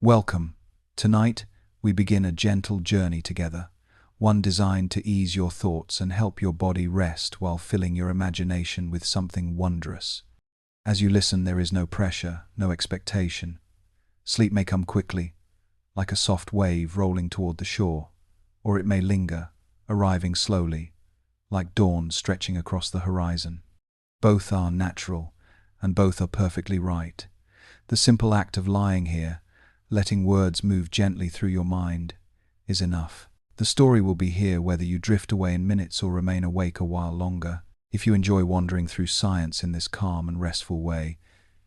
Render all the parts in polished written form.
Welcome. Tonight, we begin a gentle journey together, one designed to ease your thoughts and help your body rest while filling your imagination with something wondrous. As you listen, there is no pressure, no expectation. Sleep may come quickly, like a soft wave rolling toward the shore, or it may linger, arriving slowly, like dawn stretching across the horizon. Both are natural, and both are perfectly right. The simple act of lying here, letting words move gently through your mind, is enough. The story will be here whether you drift away in minutes or remain awake a while longer. If you enjoy wandering through science in this calm and restful way,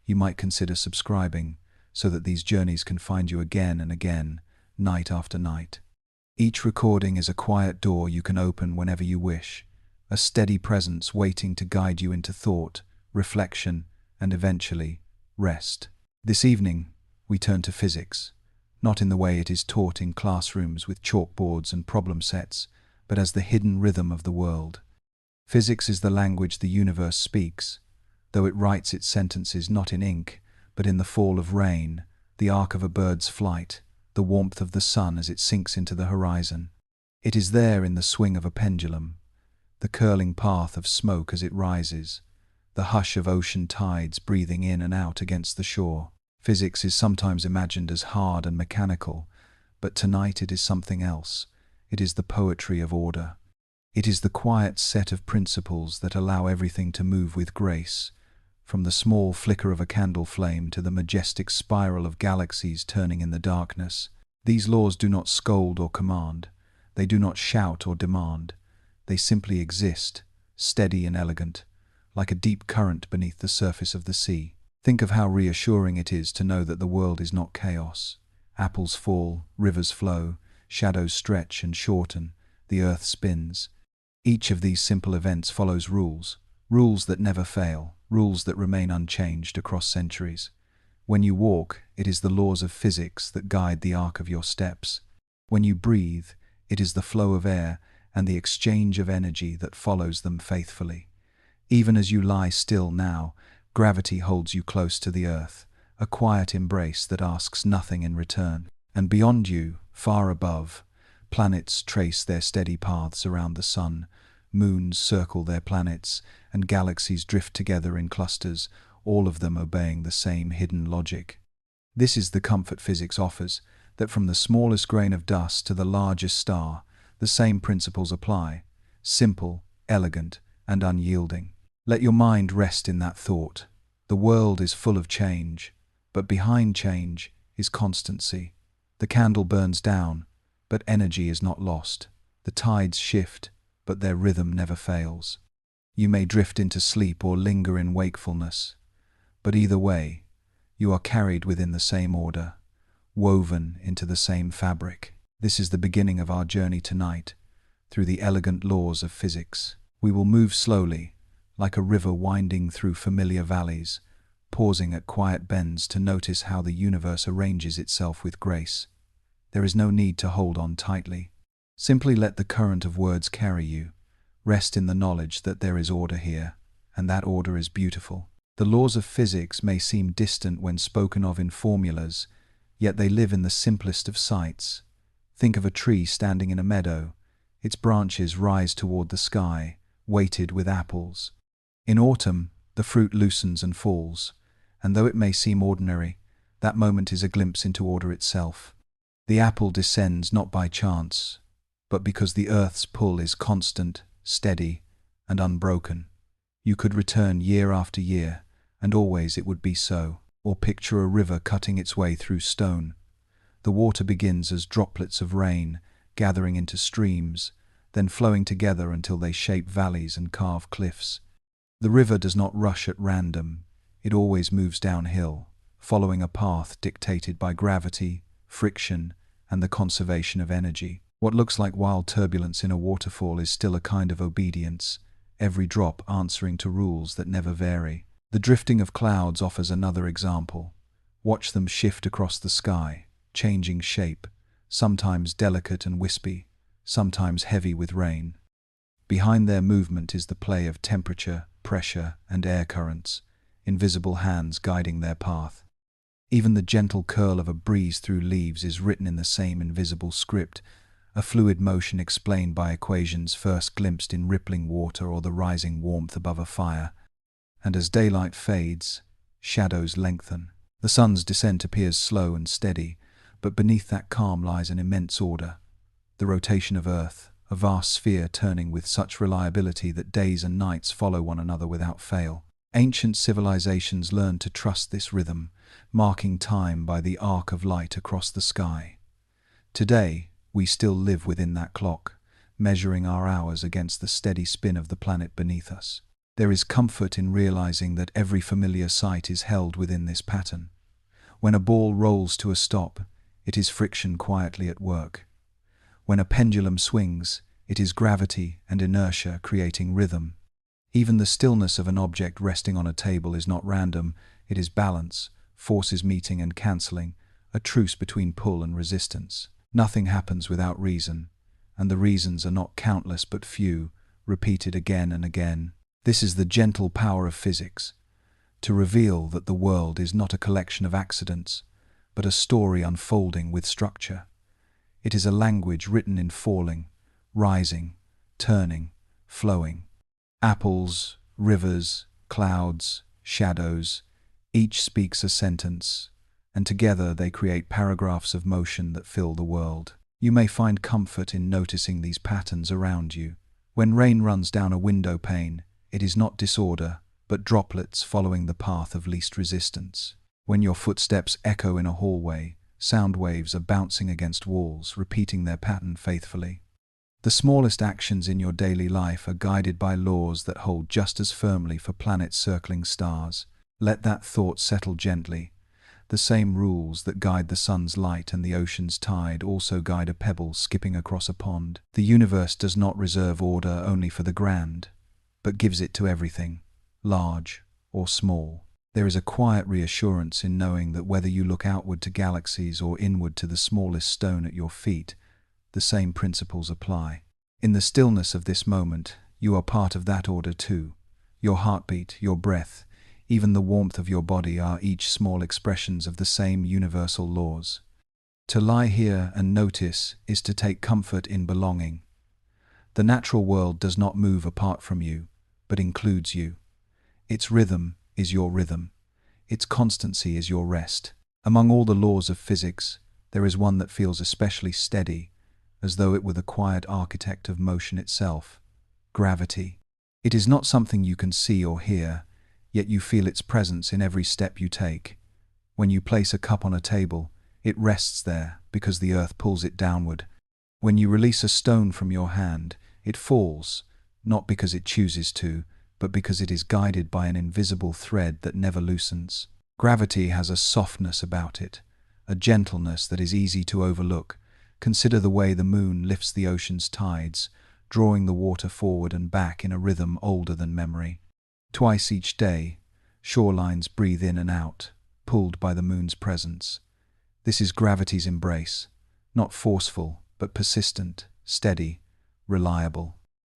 you might consider subscribing so that these journeys can find you again and again, night after night. Each recording is a quiet door you can open whenever you wish, a steady presence waiting to guide you into thought, reflection, and eventually, rest. This evening, we turn to physics, not in the way it is taught in classrooms with chalkboards and problem sets, but as the hidden rhythm of the world. Physics is the language the universe speaks, though it writes its sentences not in ink, but in the fall of rain, the arc of a bird's flight, the warmth of the sun as it sinks into the horizon. It is there in the swing of a pendulum, the curling path of smoke as it rises, the hush of ocean tides breathing in and out against the shore. Physics is sometimes imagined as hard and mechanical, but tonight it is something else. It is the poetry of order. It is the quiet set of principles that allow everything to move with grace, from the small flicker of a candle flame to the majestic spiral of galaxies turning in the darkness. These laws do not scold or command. They do not shout or demand. They simply exist, steady and elegant, like a deep current beneath the surface of the sea. Think of how reassuring it is to know that the world is not chaos. Apples fall, rivers flow, shadows stretch and shorten, the earth spins. Each of these simple events follows rules, rules that never fail, rules that remain unchanged across centuries. When you walk, it is the laws of physics that guide the arc of your steps. When you breathe, it is the flow of air and the exchange of energy that follows them faithfully. Even as you lie still now, gravity holds you close to the earth, a quiet embrace that asks nothing in return. And beyond you, far above, planets trace their steady paths around the sun, moons circle their planets, and galaxies drift together in clusters, all of them obeying the same hidden logic. This is the comfort physics offers, that from the smallest grain of dust to the largest star, the same principles apply, simple, elegant, and unyielding. Let your mind rest in that thought. The world is full of change, but behind change is constancy. The candle burns down, but energy is not lost. The tides shift, but their rhythm never fails. You may drift into sleep or linger in wakefulness, but either way, you are carried within the same order, woven into the same fabric. This is the beginning of our journey tonight, through the elegant laws of physics. We will move slowly, like a river winding through familiar valleys, pausing at quiet bends to notice how the universe arranges itself with grace. There is no need to hold on tightly. Simply let the current of words carry you. Rest in the knowledge that there is order here, and that order is beautiful. The laws of physics may seem distant when spoken of in formulas, yet they live in the simplest of sights. Think of a tree standing in a meadow. Its branches rise toward the sky, weighted with apples. In autumn, the fruit loosens and falls, and though it may seem ordinary, that moment is a glimpse into order itself. The apple descends not by chance, but because the earth's pull is constant, steady, and unbroken. You could return year after year, and always it would be so. Or picture a river cutting its way through stone. The water begins as droplets of rain, gathering into streams, then flowing together until they shape valleys and carve cliffs. The river does not rush at random. It always moves downhill, following a path dictated by gravity, friction, and the conservation of energy. What looks like wild turbulence in a waterfall is still a kind of obedience, every drop answering to rules that never vary. The drifting of clouds offers another example. Watch them shift across the sky, changing shape, sometimes delicate and wispy, sometimes heavy with rain. Behind their movement is the play of temperature, pressure, and air currents, invisible hands guiding their path. Even the gentle curl of a breeze through leaves is written in the same invisible script, a fluid motion explained by equations first glimpsed in rippling water or the rising warmth above a fire. And as daylight fades, shadows lengthen. The sun's descent appears slow and steady, but beneath that calm lies an immense order. The rotation of Earth, a vast sphere turning with such reliability that days and nights follow one another without fail. Ancient civilizations learned to trust this rhythm, marking time by the arc of light across the sky. Today, we still live within that clock, measuring our hours against the steady spin of the planet beneath us. There is comfort in realizing that every familiar sight is held within this pattern. When a ball rolls to a stop, it is friction quietly at work. When a pendulum swings, it is gravity and inertia creating rhythm. Even the stillness of an object resting on a table is not random, it is balance, forces meeting and cancelling, a truce between pull and resistance. Nothing happens without reason, and the reasons are not countless but few, repeated again and again. This is the gentle power of physics, to reveal that the world is not a collection of accidents, but a story unfolding with structure. It is a language written in falling, rising, turning, flowing. Apples, rivers, clouds, shadows, each speaks a sentence, and together they create paragraphs of motion that fill the world. You may find comfort in noticing these patterns around you. When rain runs down a window pane, it is not disorder, but droplets following the path of least resistance. When your footsteps echo in a hallway, sound waves are bouncing against walls, repeating their pattern faithfully. The smallest actions in your daily life are guided by laws that hold just as firmly for planets circling stars. Let that thought settle gently. The same rules that guide the sun's light and the ocean's tide also guide a pebble skipping across a pond. The universe does not reserve order only for the grand, but gives it to everything, large or small. There is a quiet reassurance in knowing that whether you look outward to galaxies or inward to the smallest stone at your feet, the same principles apply. In the stillness of this moment, you are part of that order too. Your heartbeat, your breath, even the warmth of your body are each small expressions of the same universal laws. To lie here and notice is to take comfort in belonging. The natural world does not move apart from you, but includes you. Its rhythm is your rhythm. Its constancy is your rest. Among all the laws of physics, there is one that feels especially steady, as though it were the quiet architect of motion itself: gravity. It is not something you can see or hear, yet you feel its presence in every step you take. When you place a cup on a table, it rests there because the earth pulls it downward. When you release a stone from your hand, it falls, not because it chooses to, but because it is guided by an invisible thread that never loosens. Gravity has a softness about it, a gentleness that is easy to overlook. Consider the way the moon lifts the ocean's tides, drawing the water forward and back in a rhythm older than memory. Twice each day, shorelines breathe in and out, pulled by the moon's presence. This is gravity's embrace, not forceful, but persistent, steady, reliable.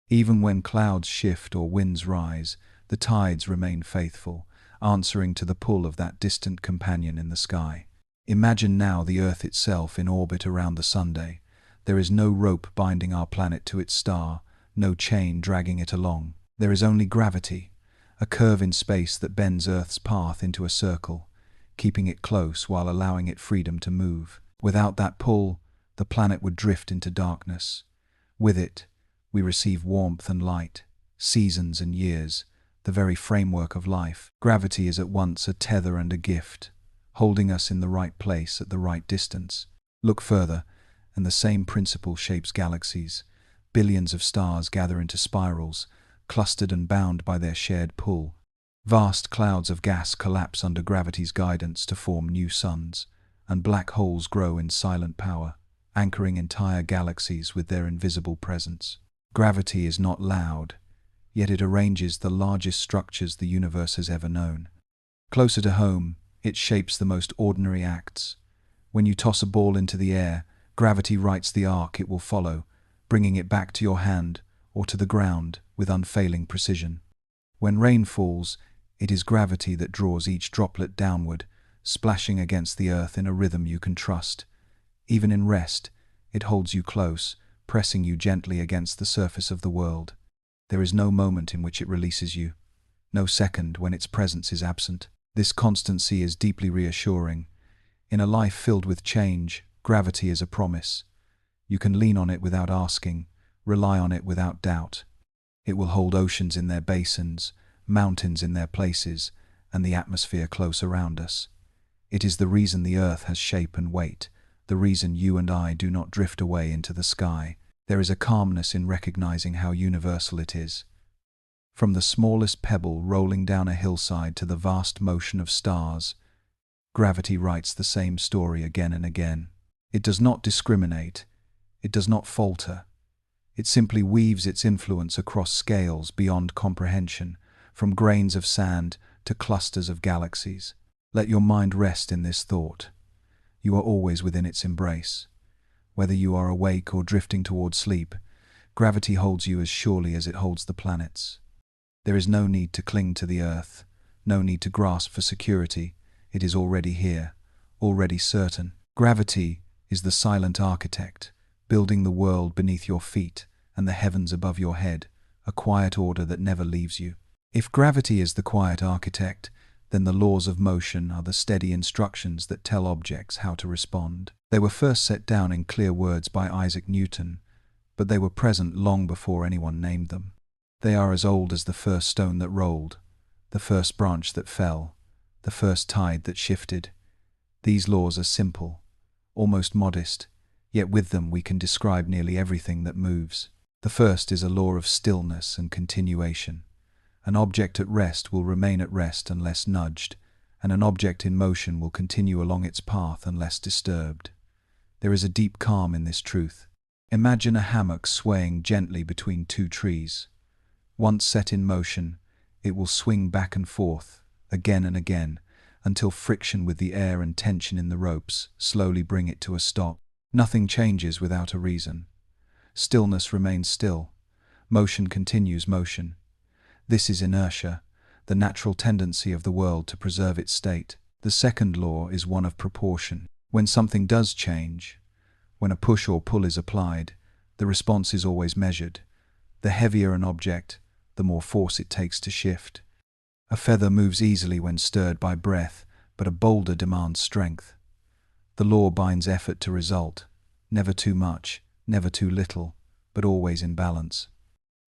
Even when clouds shift or winds rise, the tides remain faithful, answering to the pull of that distant companion in the sky. Imagine now the Earth itself in orbit around the Sunday. There is no rope binding our planet to its star, no chain dragging it along. There is only gravity, a curve in space that bends Earth's path into a circle, keeping it close while allowing it freedom to move. Without that pull, the planet would drift into darkness. With it, we receive warmth and light, seasons and years, the very framework of life. Gravity is at once a tether and a gift, holding us in the right place at the right distance. Look further, and the same principle shapes galaxies. Billions of stars gather into spirals, clustered and bound by their shared pull. Vast clouds of gas collapse under gravity's guidance to form new suns, and black holes grow in silent power, anchoring entire galaxies with their invisible presence. Gravity is not loud, yet it arranges the largest structures the universe has ever known. Closer to home, it shapes the most ordinary acts. When you toss a ball into the air, gravity writes the arc it will follow, bringing it back to your hand or to the ground with unfailing precision. When rain falls, it is gravity that draws each droplet downward, splashing against the earth in a rhythm you can trust. Even in rest, it holds you close, pressing you gently against the surface of the world. There is no moment in which it releases you, no second when its presence is absent. This constancy is deeply reassuring. In a life filled with change, gravity is a promise. You can lean on it without asking, rely on it without doubt. It will hold oceans in their basins, mountains in their places, and the atmosphere close around us. It is the reason the earth has shape and weight, the reason you and I do not drift away into the sky. There is a calmness in recognizing how universal it is. From the smallest pebble rolling down a hillside to the vast motion of stars, gravity writes the same story again and again. It does not discriminate. It does not falter. It simply weaves its influence across scales beyond comprehension, from grains of sand to clusters of galaxies. Let your mind rest in this thought. You are always within its embrace. Whether you are awake or drifting toward sleep, gravity holds you as surely as it holds the planets. There is no need to cling to the earth, no need to grasp for security. It is already here, already certain. Gravity is the silent architect, building the world beneath your feet and the heavens above your head, a quiet order that never leaves you. If gravity is the quiet architect, then the laws of motion are the steady instructions that tell objects how to respond. They were first set down in clear words by Isaac Newton, but they were present long before anyone named them. They are as old as the first stone that rolled, the first branch that fell, the first tide that shifted. These laws are simple, almost modest, yet with them we can describe nearly everything that moves. The first is a law of stillness and continuation. An object at rest will remain at rest unless nudged, and an object in motion will continue along its path unless disturbed. There is a deep calm in this truth. Imagine a hammock swaying gently between two trees. Once set in motion, it will swing back and forth, again and again, until friction with the air and tension in the ropes slowly bring it to a stop. Nothing changes without a reason. Stillness remains still. Motion continues motion. This is inertia, the natural tendency of the world to preserve its state. The second law is one of proportion. When something does change, when a push or pull is applied, the response is always measured. The heavier an object, the more force it takes to shift. A feather moves easily when stirred by breath, but a boulder demands strength. The law binds effort to result, never too much, never too little, but always in balance.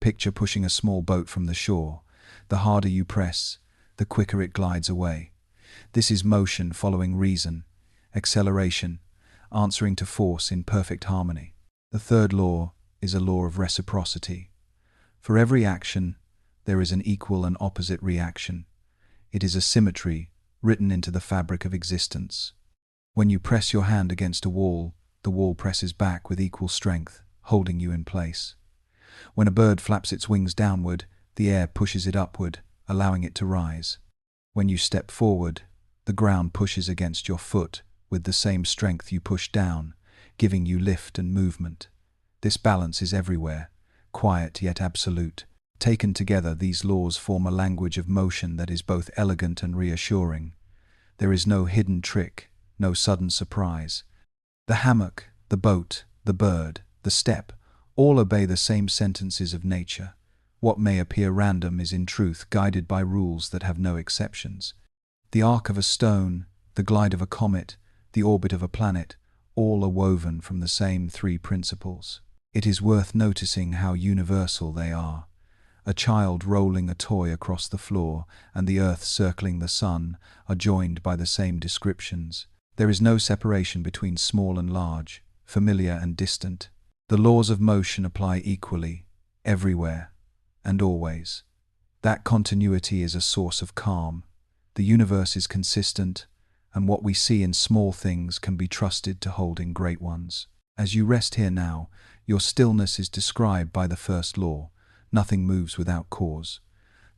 Picture pushing a small boat from the shore. The harder you press, the quicker it glides away. This is motion following reason, acceleration, answering to force in perfect harmony. The third law is a law of reciprocity. For every action, there is an equal and opposite reaction. It is a symmetry written into the fabric of existence. When you press your hand against a wall, the wall presses back with equal strength, holding you in place. When a bird flaps its wings downward, the air pushes it upward, allowing it to rise. When you step forward, the ground pushes against your foot with the same strength you push down, giving you lift and movement. This balance is everywhere, quiet yet absolute. Taken together, these laws form a language of motion that is both elegant and reassuring. There is no hidden trick, no sudden surprise. The hammock, the boat, the bird, the step, all obey the same sentences of nature. What may appear random is in truth guided by rules that have no exceptions. The arc of a stone, the glide of a comet, the orbit of a planet, all are woven from the same three principles. It is worth noticing how universal they are. A child rolling a toy across the floor and the earth circling the sun are joined by the same descriptions. There is no separation between small and large, familiar and distant. The laws of motion apply equally, everywhere, and always. That continuity is a source of calm. The universe is consistent, and what we see in small things can be trusted to hold in great ones. As you rest here now, your stillness is described by the first law. Nothing moves without cause.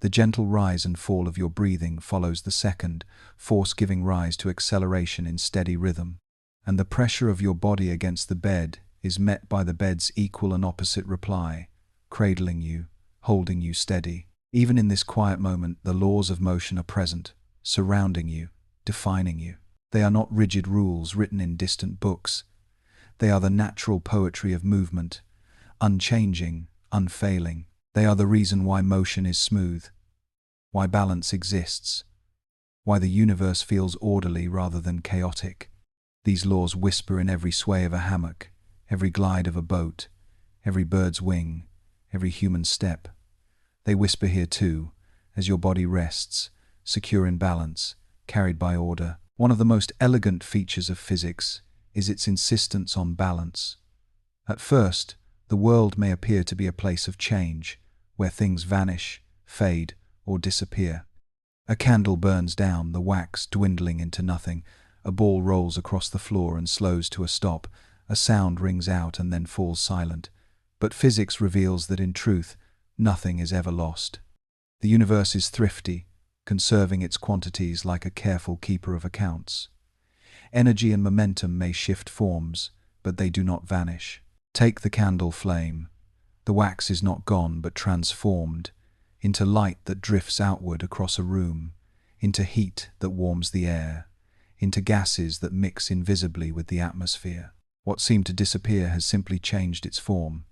The gentle rise and fall of your breathing follows the second, force giving rise to acceleration in steady rhythm. And the pressure of your body against the bed is met by the bed's equal and opposite reply, cradling you, holding you steady. Even in this quiet moment, the laws of motion are present, surrounding you, defining you. They are not rigid rules written in distant books. They are the natural poetry of movement, unchanging, unfailing. They are the reason why motion is smooth, why balance exists, why the universe feels orderly rather than chaotic. These laws whisper in every sway of a hammock, every glide of a boat, every bird's wing, every human step. They whisper here too, as your body rests, secure in balance, carried by order. One of the most elegant features of physics is its insistence on balance. At first, the world may appear to be a place of change, where things vanish, fade, or disappear. A candle burns down, the wax dwindling into nothing. A ball rolls across the floor and slows to a stop. A sound rings out and then falls silent. But physics reveals that in truth, nothing is ever lost. The universe is thrifty, conserving its quantities like a careful keeper of accounts. Energy and momentum may shift forms, but they do not vanish. Take the candle flame. The wax is not gone but transformed into light that drifts outward across a room, into heat that warms the air, into gases that mix invisibly with the atmosphere. What seemed to disappear has simply changed its form.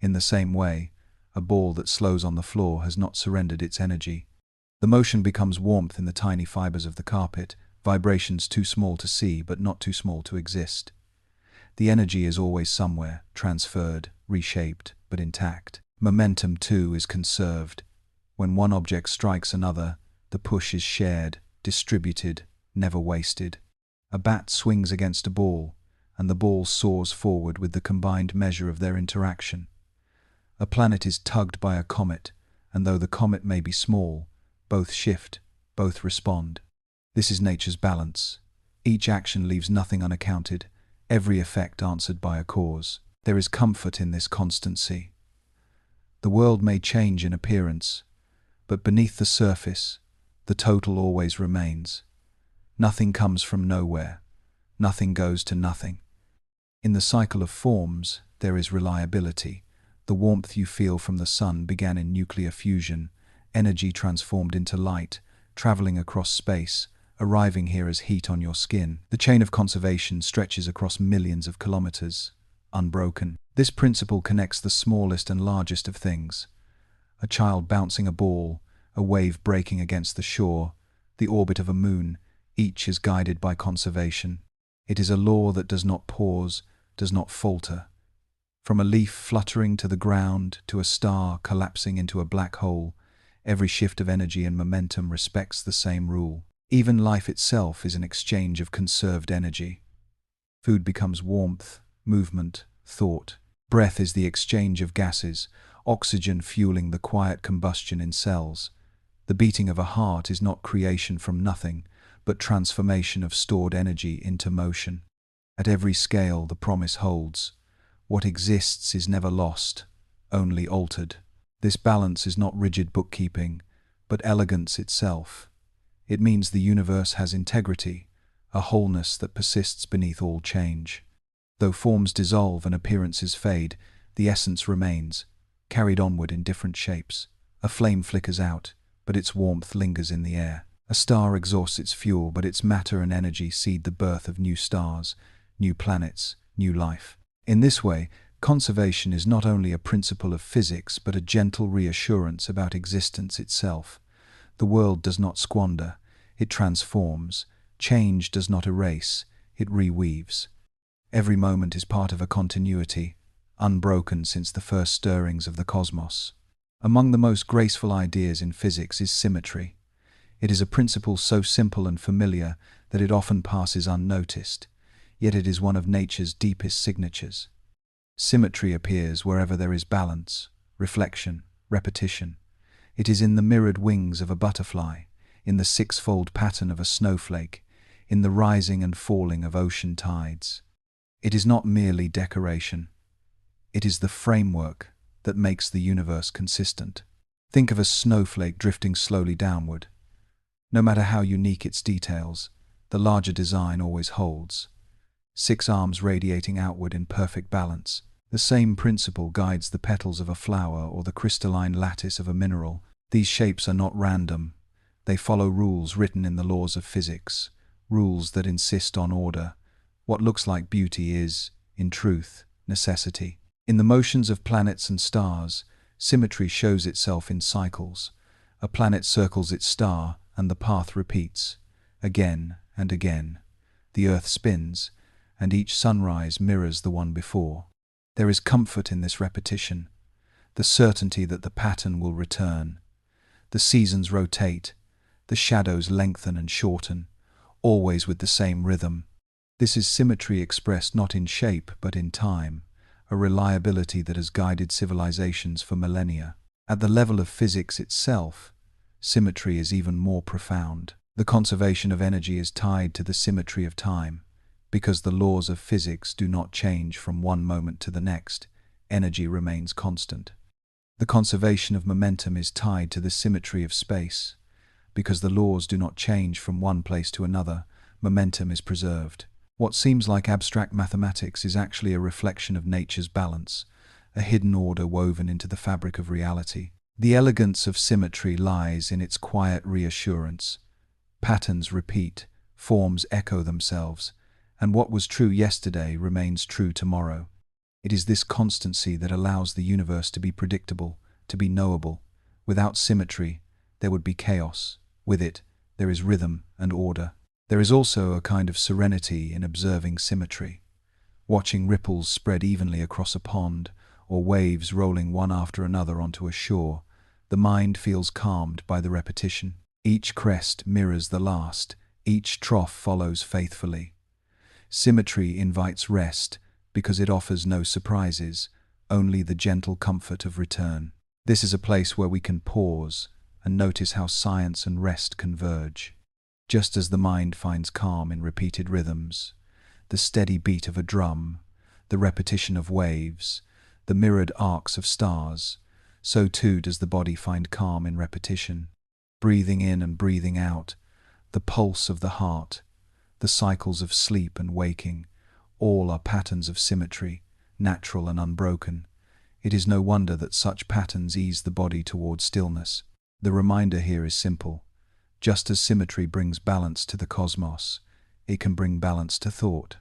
In the same way, a ball that slows on the floor has not surrendered its energy. The motion becomes warmth in the tiny fibers of the carpet, vibrations too small to see but not too small to exist. The energy is always somewhere, transferred, reshaped, but intact. Momentum, too, is conserved. When one object strikes another, the push is shared, distributed, never wasted. A bat swings against a ball, and the ball soars forward with the combined measure of their interaction. A planet is tugged by a comet, and though the comet may be small, both shift, both respond. This is nature's balance. Each action leaves nothing unaccounted, every effect answered by a cause. There is comfort in this constancy. The world may change in appearance, but beneath the surface, the total always remains. Nothing comes from nowhere. Nothing goes to nothing. In the cycle of forms, there is reliability. The warmth you feel from the sun began in nuclear fusion, energy transformed into light, traveling across space, arriving here as heat on your skin. The chain of conservation stretches across millions of kilometers, unbroken. This principle connects the smallest and largest of things. A child bouncing a ball, a wave breaking against the shore, the orbit of a moon, each is guided by conservation. It is a law that does not pause, does not falter. From a leaf fluttering to the ground, to a star collapsing into a black hole, every shift of energy and momentum respects the same rule. Even life itself is an exchange of conserved energy. Food becomes warmth, movement, thought. Breath is the exchange of gases, oxygen fueling the quiet combustion in cells. The beating of a heart is not creation from nothing, but transformation of stored energy into motion. At every scale, the promise holds. What exists is never lost, only altered. This balance is not rigid bookkeeping, but elegance itself. It means the universe has integrity, a wholeness that persists beneath all change. Though forms dissolve and appearances fade, the essence remains, carried onward in different shapes. A flame flickers out, but its warmth lingers in the air. A star exhausts its fuel, but its matter and energy seed the birth of new stars, new planets, new life. In this way, conservation is not only a principle of physics, but a gentle reassurance about existence itself. The world does not squander, it transforms. Change does not erase, it reweaves. Every moment is part of a continuity, unbroken since the first stirrings of the cosmos. Among the most graceful ideas in physics is symmetry. It is a principle so simple and familiar that it often passes unnoticed, yet it is one of nature's deepest signatures. Symmetry appears wherever there is balance, reflection, repetition. It is in the mirrored wings of a butterfly, in the six-fold pattern of a snowflake, in the rising and falling of ocean tides. It is not merely decoration. It is the framework that makes the universe consistent. Think of a snowflake drifting slowly downward. No matter how unique its details, the larger design always holds. 6 arms radiating outward in perfect balance. The same principle guides the petals of a flower or the crystalline lattice of a mineral. These shapes are not random. They follow rules written in the laws of physics. rules that insist on order. What looks like beauty is, in truth, necessity. In the motions of planets and stars, symmetry shows itself in cycles. A planet circles its star, and the path repeats. Again and again. The Earth spins, and each sunrise mirrors the one before. There is comfort in this repetition, the certainty that the pattern will return. The seasons rotate, the shadows lengthen and shorten, always with the same rhythm. This is symmetry expressed not in shape but in time, a reliability that has guided civilizations for millennia. At the level of physics itself, symmetry is even more profound. The conservation of energy is tied to the symmetry of time. Because the laws of physics do not change from one moment to the next, energy remains constant. The conservation of momentum is tied to the symmetry of space. Because the laws do not change from one place to another, momentum is preserved. What seems like abstract mathematics is actually a reflection of nature's balance, a hidden order woven into the fabric of reality. The elegance of symmetry lies in its quiet reassurance. Patterns repeat, forms echo themselves, and what was true yesterday remains true tomorrow. It is this constancy that allows the universe to be predictable, to be knowable. Without symmetry, there would be chaos. With it, there is rhythm and order. There is also a kind of serenity in observing symmetry. Watching ripples spread evenly across a pond, or waves rolling one after another onto a shore, the mind feels calmed by the repetition. Each crest mirrors the last, each trough follows faithfully. Symmetry invites rest because it offers no surprises, only the gentle comfort of return. This is a place where we can pause and notice how science and rest converge. Just as the mind finds calm in repeated rhythms, the steady beat of a drum, the repetition of waves, the mirrored arcs of stars, so too does the body find calm in repetition. Breathing in and breathing out, the pulse of the heart, the cycles of sleep and waking, all are patterns of symmetry, natural and unbroken. It is no wonder that such patterns ease the body toward stillness. The reminder here is simple. Just as symmetry brings balance to the cosmos, it can bring balance to thought.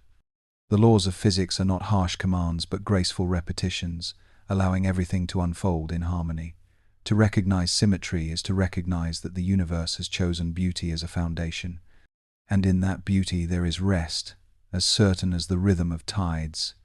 The laws of physics are not harsh commands but graceful repetitions, allowing everything to unfold in harmony. To recognize symmetry is to recognize that the universe has chosen beauty as a foundation. And in that beauty there is rest, as certain as the rhythm of tides,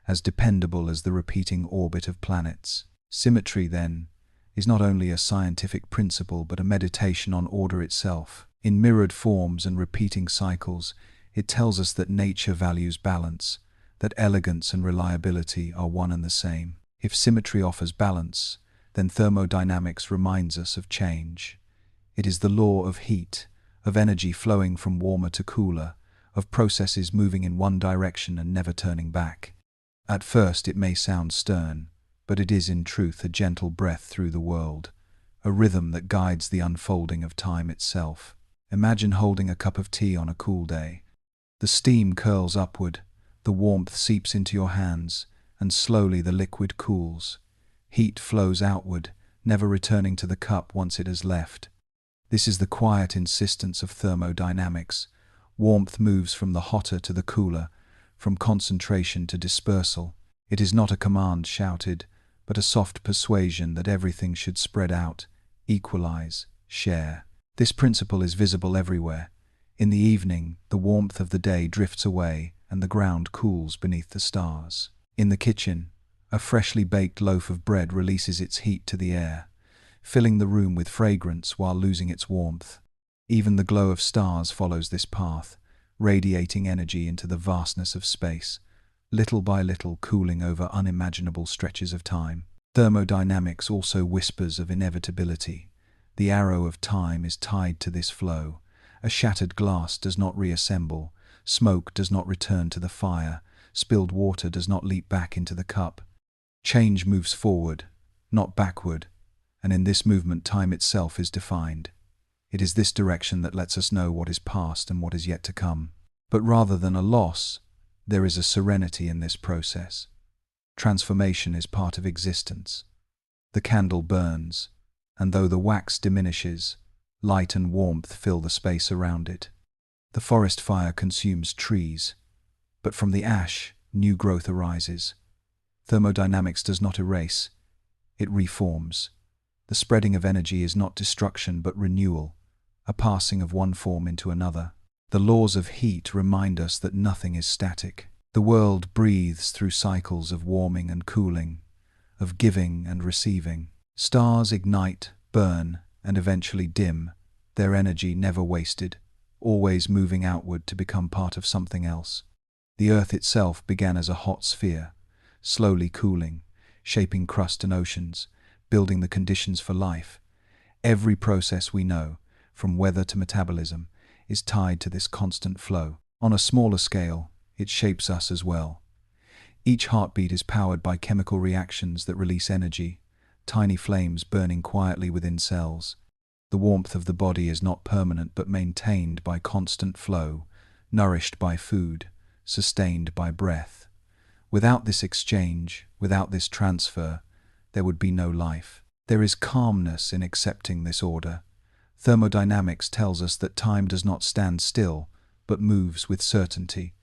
as dependable as the repeating orbit of planets. Symmetry, then, is not only a scientific principle but a meditation on order itself. In mirrored forms and repeating cycles, it tells us that nature values balance, that elegance and reliability are one and the same. If symmetry offers balance, then thermodynamics reminds us of change. It is the law of heat, of energy flowing from warmer to cooler, of processes moving in one direction and never turning back. At first it may sound stern, but it is in truth a gentle breath through the world, a rhythm that guides the unfolding of time itself. Imagine holding a cup of tea on a cool day. The steam curls upward, the warmth seeps into your hands, and slowly the liquid cools. Heat flows outward, never returning to the cup once it has left. This is the quiet insistence of thermodynamics. Warmth moves from the hotter to the cooler, from concentration to dispersal. It is not a command shouted, but a soft persuasion that everything should spread out, equalize, share. This principle is visible everywhere. In the evening, the warmth of the day drifts away and the ground cools beneath the stars. In the kitchen, a freshly baked loaf of bread releases its heat to the air, filling the room with fragrance while losing its warmth. Even the glow of stars follows this path, radiating energy into the vastness of space, little by little cooling over unimaginable stretches of time. Thermodynamics also whispers of inevitability. The arrow of time is tied to this flow. A shattered glass does not reassemble, smoke does not return to the fire, spilled water does not leap back into the cup. Change moves forward, not backward, and in this movement time itself is defined. It is this direction that lets us know what is past and what is yet to come. But rather than a loss, there is a serenity in this process. Transformation is part of existence. The candle burns, and though the wax diminishes, light and warmth fill the space around it. The forest fire consumes trees, but from the ash, new growth arises. Thermodynamics does not erase, it reforms. The spreading of energy is not destruction but renewal, a passing of one form into another. The laws of heat remind us that nothing is static. The world breathes through cycles of warming and cooling, of giving and receiving. Stars ignite, burn, and eventually dim, their energy never wasted, always moving outward to become part of something else. The Earth itself began as a hot sphere, slowly cooling, shaping crust and oceans, building the conditions for life. Every process we know, from weather to metabolism, is tied to this constant flow. On a smaller scale, it shapes us as well. Each heartbeat is powered by chemical reactions that release energy, tiny flames burning quietly within cells. The warmth of the body is not permanent but maintained by constant flow, nourished by food, sustained by breath. Without this exchange, without this transfer, there would be no life. There is calmness in accepting this order. Thermodynamics tells us that time does not stand still, but moves with certainty.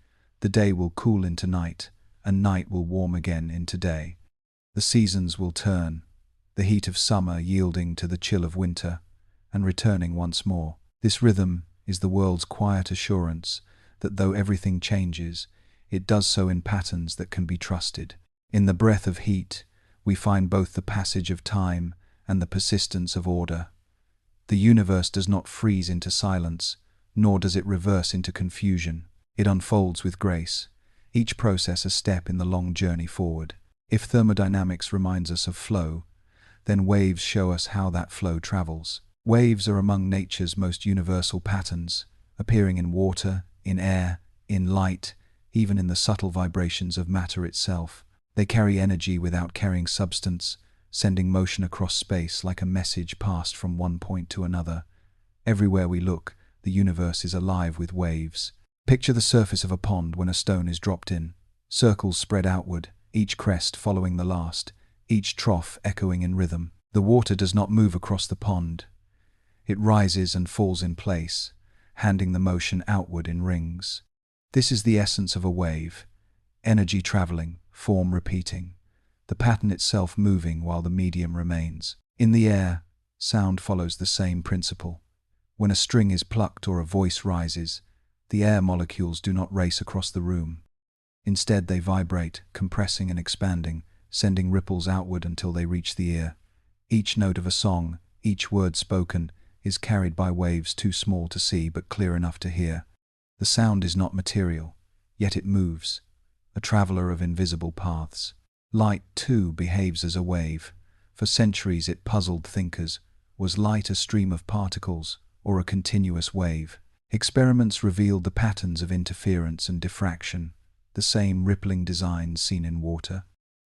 The day will cool into night, and night will warm again into day. The seasons will turn, the heat of summer yielding to the chill of winter, and returning once more. This rhythm is the world's quiet assurance that though everything changes, it does so in patterns that can be trusted. In the breath of heat, we find both the passage of time and the persistence of order. The universe does not freeze into silence, nor does it reverse into confusion. It unfolds with grace, each process a step in the long journey forward. If thermodynamics reminds us of flow, then waves show us how that flow travels. Waves are among nature's most universal patterns, appearing in water, in air, in light, even in the subtle vibrations of matter itself. They carry energy without carrying substance, sending motion across space like a message passed from one point to another. Everywhere we look, the universe is alive with waves. Picture the surface of a pond when a stone is dropped in. Circles spread outward, each crest following the last, each trough echoing in rhythm. The water does not move across the pond. It rises and falls in place, handing the motion outward in rings. This is the essence of a wave: energy traveling, form repeating, the pattern itself moving while the medium remains. In the air, sound follows the same principle. When a string is plucked or a voice rises, the air molecules do not race across the room. Instead, they vibrate, compressing and expanding, sending ripples outward until they reach the ear. Each note of a song, each word spoken, is carried by waves too small to see but clear enough to hear. The sound is not material, yet it moves, a traveler of invisible paths. Light, too, behaves as a wave. For centuries it puzzled thinkers. Was light a stream of particles, or a continuous wave? Experiments revealed the patterns of interference and diffraction, the same rippling designs seen in water.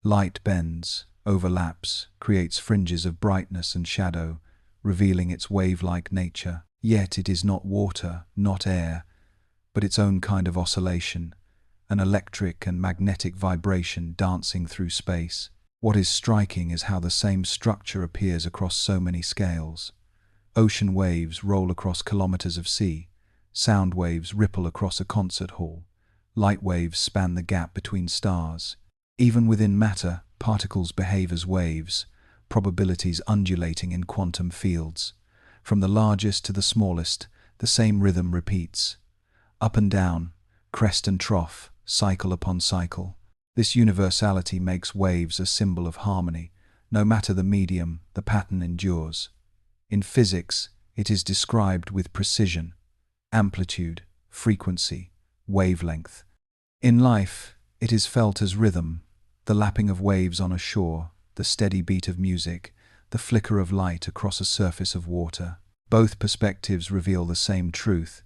Light bends, overlaps, creates fringes of brightness and shadow, revealing its wave-like nature. Yet it is not water, not air, but its own kind of oscillation, an electric and magnetic vibration dancing through space. What is striking is how the same structure appears across so many scales. Ocean waves roll across kilometers of sea, sound waves ripple across a concert hall, light waves span the gap between stars. Even within matter, particles behave as waves, probabilities undulating in quantum fields. From the largest to the smallest, the same rhythm repeats. Up and down, crest and trough, cycle upon cycle. This universality makes waves a symbol of harmony. No matter the medium, the pattern endures. In physics, it is described with precision, amplitude, frequency, wavelength. In life, it is felt as rhythm, the lapping of waves on a shore, the steady beat of music, the flicker of light across a surface of water. Both perspectives reveal the same truth,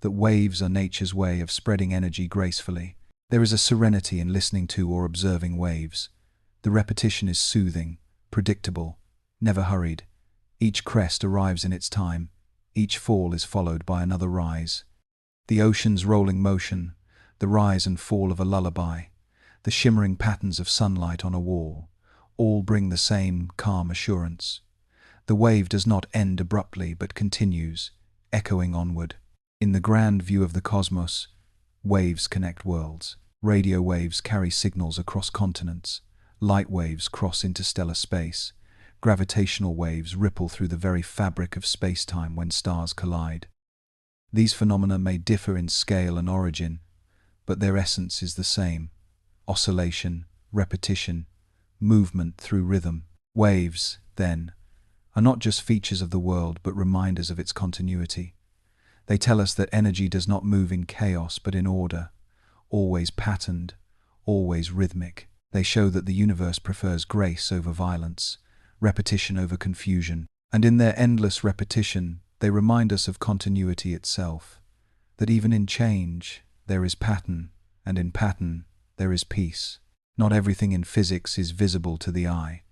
that waves are nature's way of spreading energy gracefully. There is a serenity in listening to or observing waves. The repetition is soothing, predictable, never hurried. Each crest arrives in its time, each fall is followed by another rise. The ocean's rolling motion, the rise and fall of a lullaby, the shimmering patterns of sunlight on a wall, all bring the same calm assurance. The wave does not end abruptly but continues, echoing onward. In the grand view of the cosmos, waves connect worlds. Radio waves carry signals across continents. Light waves cross interstellar space. Gravitational waves ripple through the very fabric of space-time when stars collide. These phenomena may differ in scale and origin, but their essence is the same: oscillation, repetition, movement through rhythm. Waves, then, are not just features of the world but reminders of its continuity. They tell us that energy does not move in chaos but in order, always patterned, always rhythmic. They show that the universe prefers grace over violence, repetition over confusion, and in their endless repetition, they remind us of continuity itself, that even in change, there is pattern, and in pattern, there is peace. Not everything in physics is visible to the eye.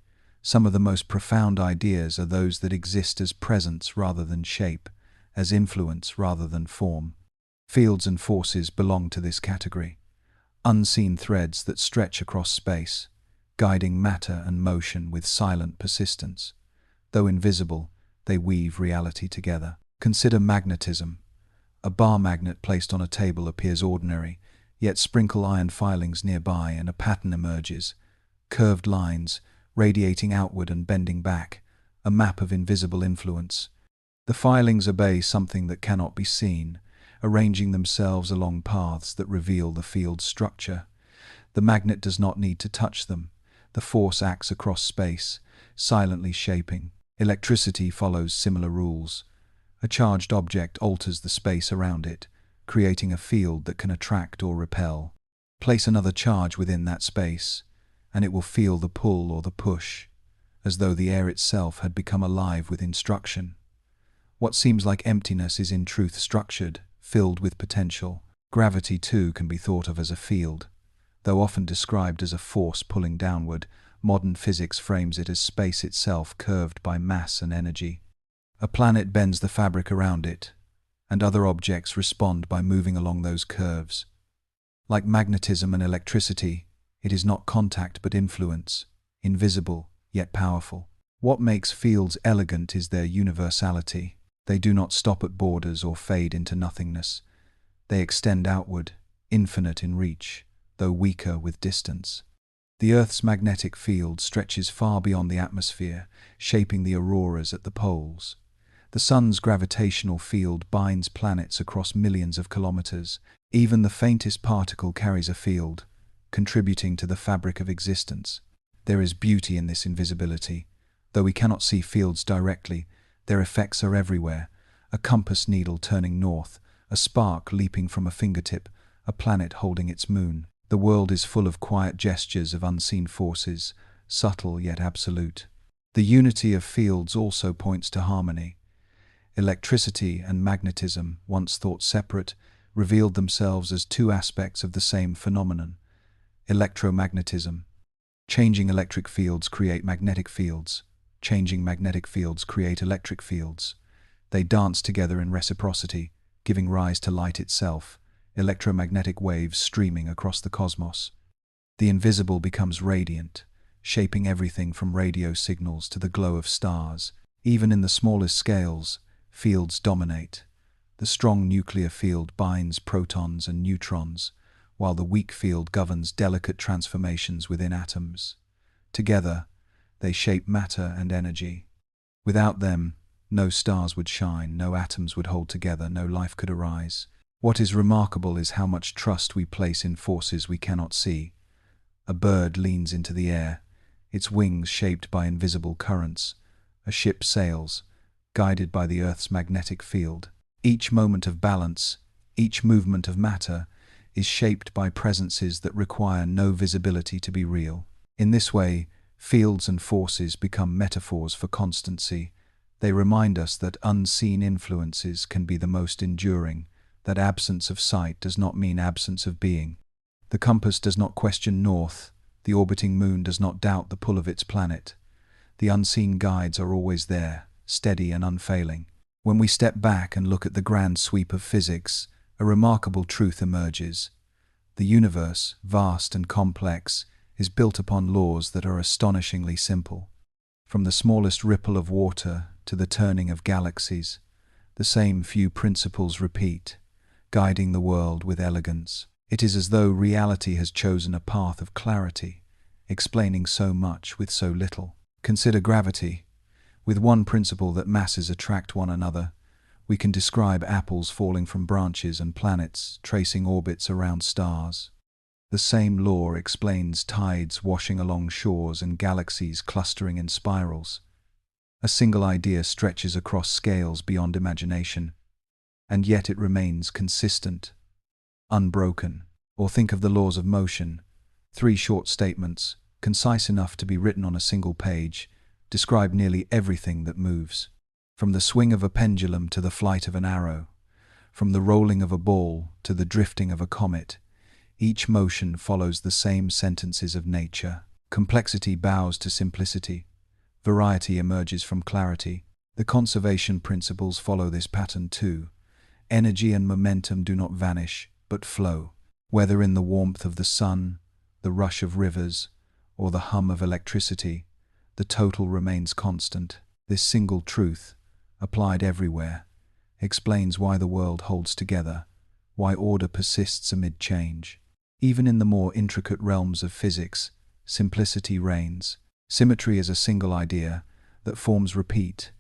Some of the most profound ideas are those that exist as presence rather than shape, as influence rather than form. Fields and forces belong to this category. Unseen threads that stretch across space, guiding matter and motion with silent persistence. Though invisible, they weave reality together. Consider magnetism. A bar magnet placed on a table appears ordinary, yet sprinkle iron filings nearby and a pattern emerges. Curved lines, radiating outward and bending back, a map of invisible influence. The filings obey something that cannot be seen, arranging themselves along paths that reveal the field's structure. The magnet does not need to touch them. The force acts across space, silently shaping. Electricity follows similar rules. A charged object alters the space around it, creating a field that can attract or repel. Place another charge within that space, and it will feel the pull or the push, as though the air itself had become alive with instruction. What seems like emptiness is in truth structured, filled with potential. Gravity, too, can be thought of as a field. Though often described as a force pulling downward, modern physics frames it as space itself curved by mass and energy. A planet bends the fabric around it, and other objects respond by moving along those curves. Like magnetism and electricity, it is not contact but influence, invisible yet powerful. What makes fields elegant is their universality. They do not stop at borders or fade into nothingness. They extend outward, infinite in reach, though weaker with distance. The Earth's magnetic field stretches far beyond the atmosphere, shaping the auroras at the poles. The Sun's gravitational field binds planets across millions of kilometers. Even the faintest particle carries a field, contributing to the fabric of existence. There is beauty in this invisibility. Though we cannot see fields directly, their effects are everywhere. A compass needle turning north, a spark leaping from a fingertip, a planet holding its moon. The world is full of quiet gestures of unseen forces, subtle yet absolute. The unity of fields also points to harmony. Electricity and magnetism, once thought separate, revealed themselves as two aspects of the same phenomenon. Electromagnetism. Changing electric fields create magnetic fields. Changing magnetic fields create electric fields. They dance together in reciprocity, giving rise to light itself, electromagnetic waves streaming across the cosmos. The invisible becomes radiant, shaping everything from radio signals to the glow of stars. Even in the smallest scales, fields dominate. The strong nuclear field binds protons and neutrons, while the weak field governs delicate transformations within atoms. Together, they shape matter and energy. Without them, no stars would shine, no atoms would hold together, no life could arise. What is remarkable is how much trust we place in forces we cannot see. A bird leans into the air, its wings shaped by invisible currents. A ship sails, guided by the Earth's magnetic field. Each moment of balance, each movement of matter, is shaped by presences that require no visibility to be real. In this way, fields and forces become metaphors for constancy. They remind us that unseen influences can be the most enduring, that absence of sight does not mean absence of being. The compass does not question north, the orbiting moon does not doubt the pull of its planet. The unseen guides are always there, steady and unfailing. When we step back and look at the grand sweep of physics, a remarkable truth emerges. The universe, vast and complex, is built upon laws that are astonishingly simple. From the smallest ripple of water to the turning of galaxies, the same few principles repeat. guiding the world with elegance. It is as though reality has chosen a path of clarity, explaining so much with so little. Consider gravity. With one principle that masses attract one another, we can describe apples falling from branches and planets tracing orbits around stars. The same law explains tides washing along shores and galaxies clustering in spirals. A single idea stretches across scales beyond imagination, and yet it remains consistent, unbroken. Or think of the laws of motion. 3 short statements, concise enough to be written on a single page, describe nearly everything that moves. From the swing of a pendulum to the flight of an arrow, from the rolling of a ball to the drifting of a comet, each motion follows the same sentences of nature. Complexity bows to simplicity. Variety emerges from clarity. The conservation principles follow this pattern too. Energy and momentum do not vanish, but flow. Whether in the warmth of the sun, the rush of rivers, or the hum of electricity, the total remains constant. This single truth, applied everywhere, explains why the world holds together, why order persists amid change. Even in the more intricate realms of physics, simplicity reigns. Symmetry is a single idea that forms repeat,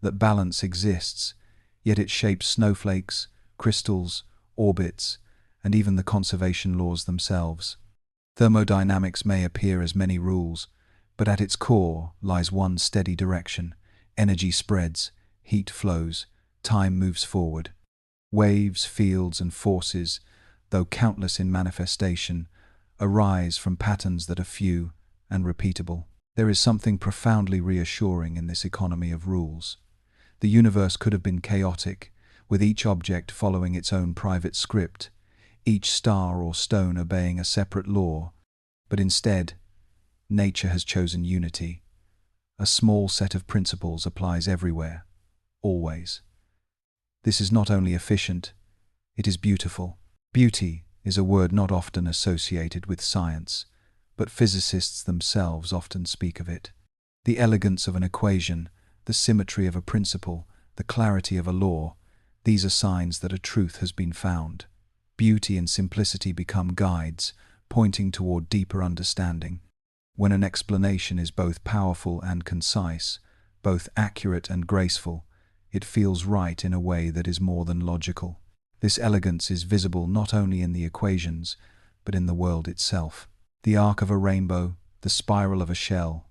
that balance exists, yet it shapes snowflakes, crystals, orbits, and even the conservation laws themselves. Thermodynamics may appear as many rules, but at its core lies one steady direction. Energy spreads, heat flows, time moves forward. Waves, fields, and forces, though countless in manifestation, arise from patterns that are few and repeatable. There is something profoundly reassuring in this economy of rules. The universe could have been chaotic, with each object following its own private script, each star or stone obeying a separate law, but instead, nature has chosen unity. A small set of principles applies everywhere, always. This is not only efficient, it is beautiful. Beauty is a word not often associated with science, but physicists themselves often speak of it. The elegance of an equation, the symmetry of a principle, the clarity of a law, these are signs that a truth has been found. Beauty and simplicity become guides, pointing toward deeper understanding. When an explanation is both powerful and concise, both accurate and graceful, it feels right in a way that is more than logical. This elegance is visible not only in the equations, but in the world itself. The arc of a rainbow, the spiral of a shell,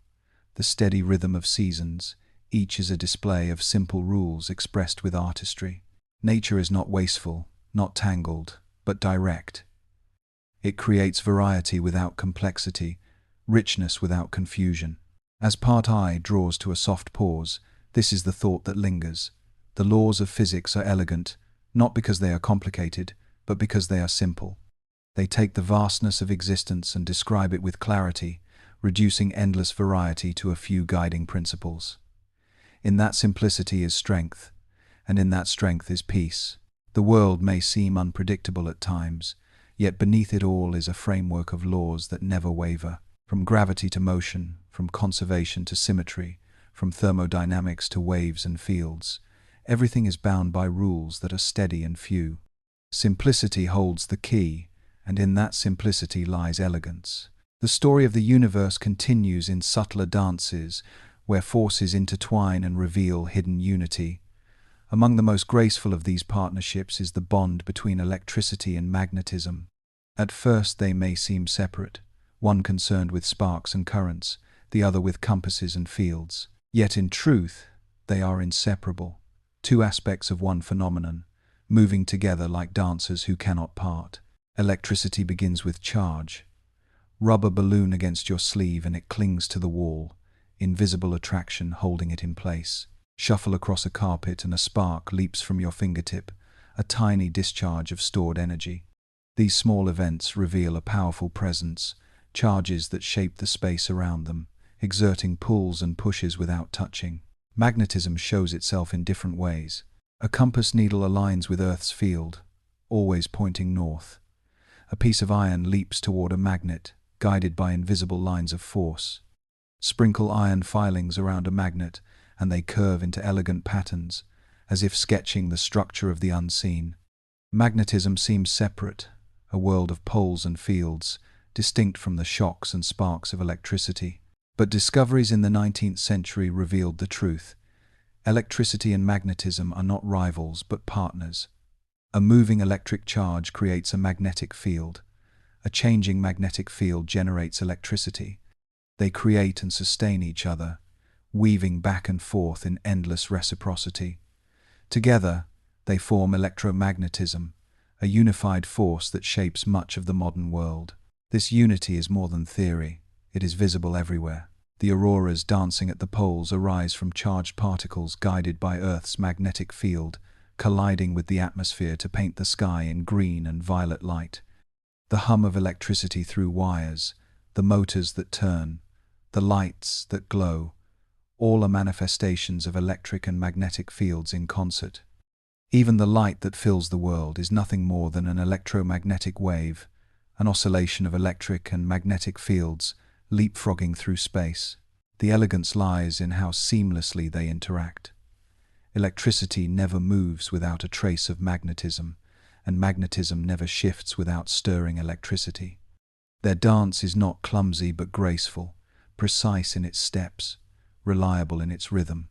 the steady rhythm of seasons, each is a display of simple rules expressed with artistry. Nature is not wasteful, not tangled, but direct. It creates variety without complexity, richness without confusion. As part I draws to a soft pause, this is the thought that lingers. The laws of physics are elegant, not because they are complicated, but because they are simple. They take the vastness of existence and describe it with clarity, reducing endless variety to a few guiding principles. In that simplicity is strength, and in that strength is peace. The world may seem unpredictable at times, yet beneath it all is a framework of laws that never waver. From gravity to motion, from conservation to symmetry, from thermodynamics to waves and fields, everything is bound by rules that are steady and few. Simplicity holds the key, and in that simplicity lies elegance. The story of the universe continues in subtler dances, where forces intertwine and reveal hidden unity. Among the most graceful of these partnerships is the bond between electricity and magnetism. At first they may seem separate, one concerned with sparks and currents, the other with compasses and fields. Yet in truth, they are inseparable, two aspects of one phenomenon, moving together like dancers who cannot part. Electricity begins with charge. Rub a balloon against your sleeve and it clings to the wall, invisible attraction holding it in place. Shuffle across a carpet and a spark leaps from your fingertip, a tiny discharge of stored energy. These small events reveal a powerful presence, charges that shape the space around them, exerting pulls and pushes without touching. Magnetism shows itself in different ways. A compass needle aligns with Earth's field, always pointing north. A piece of iron leaps toward a magnet, guided by invisible lines of force. Sprinkle iron filings around a magnet, and they curve into elegant patterns, as if sketching the structure of the unseen. Magnetism seems separate, a world of poles and fields, distinct from the shocks and sparks of electricity. But discoveries in the 19th century revealed the truth. Electricity and magnetism are not rivals but partners. A moving electric charge creates a magnetic field. A changing magnetic field generates electricity. They create and sustain each other, weaving back and forth in endless reciprocity. Together, they form electromagnetism, a unified force that shapes much of the modern world. This unity is more than theory. It is visible everywhere. The auroras dancing at the poles arise from charged particles guided by Earth's magnetic field, colliding with the atmosphere to paint the sky in green and violet light. The hum of electricity through wires, the motors that turn, the lights that glow, all are manifestations of electric and magnetic fields in concert. Even the light that fills the world is nothing more than an electromagnetic wave, an oscillation of electric and magnetic fields leapfrogging through space. The elegance lies in how seamlessly they interact. Electricity never moves without a trace of magnetism, and magnetism never shifts without stirring electricity. Their dance is not clumsy but graceful, precise in its steps, reliable in its rhythm.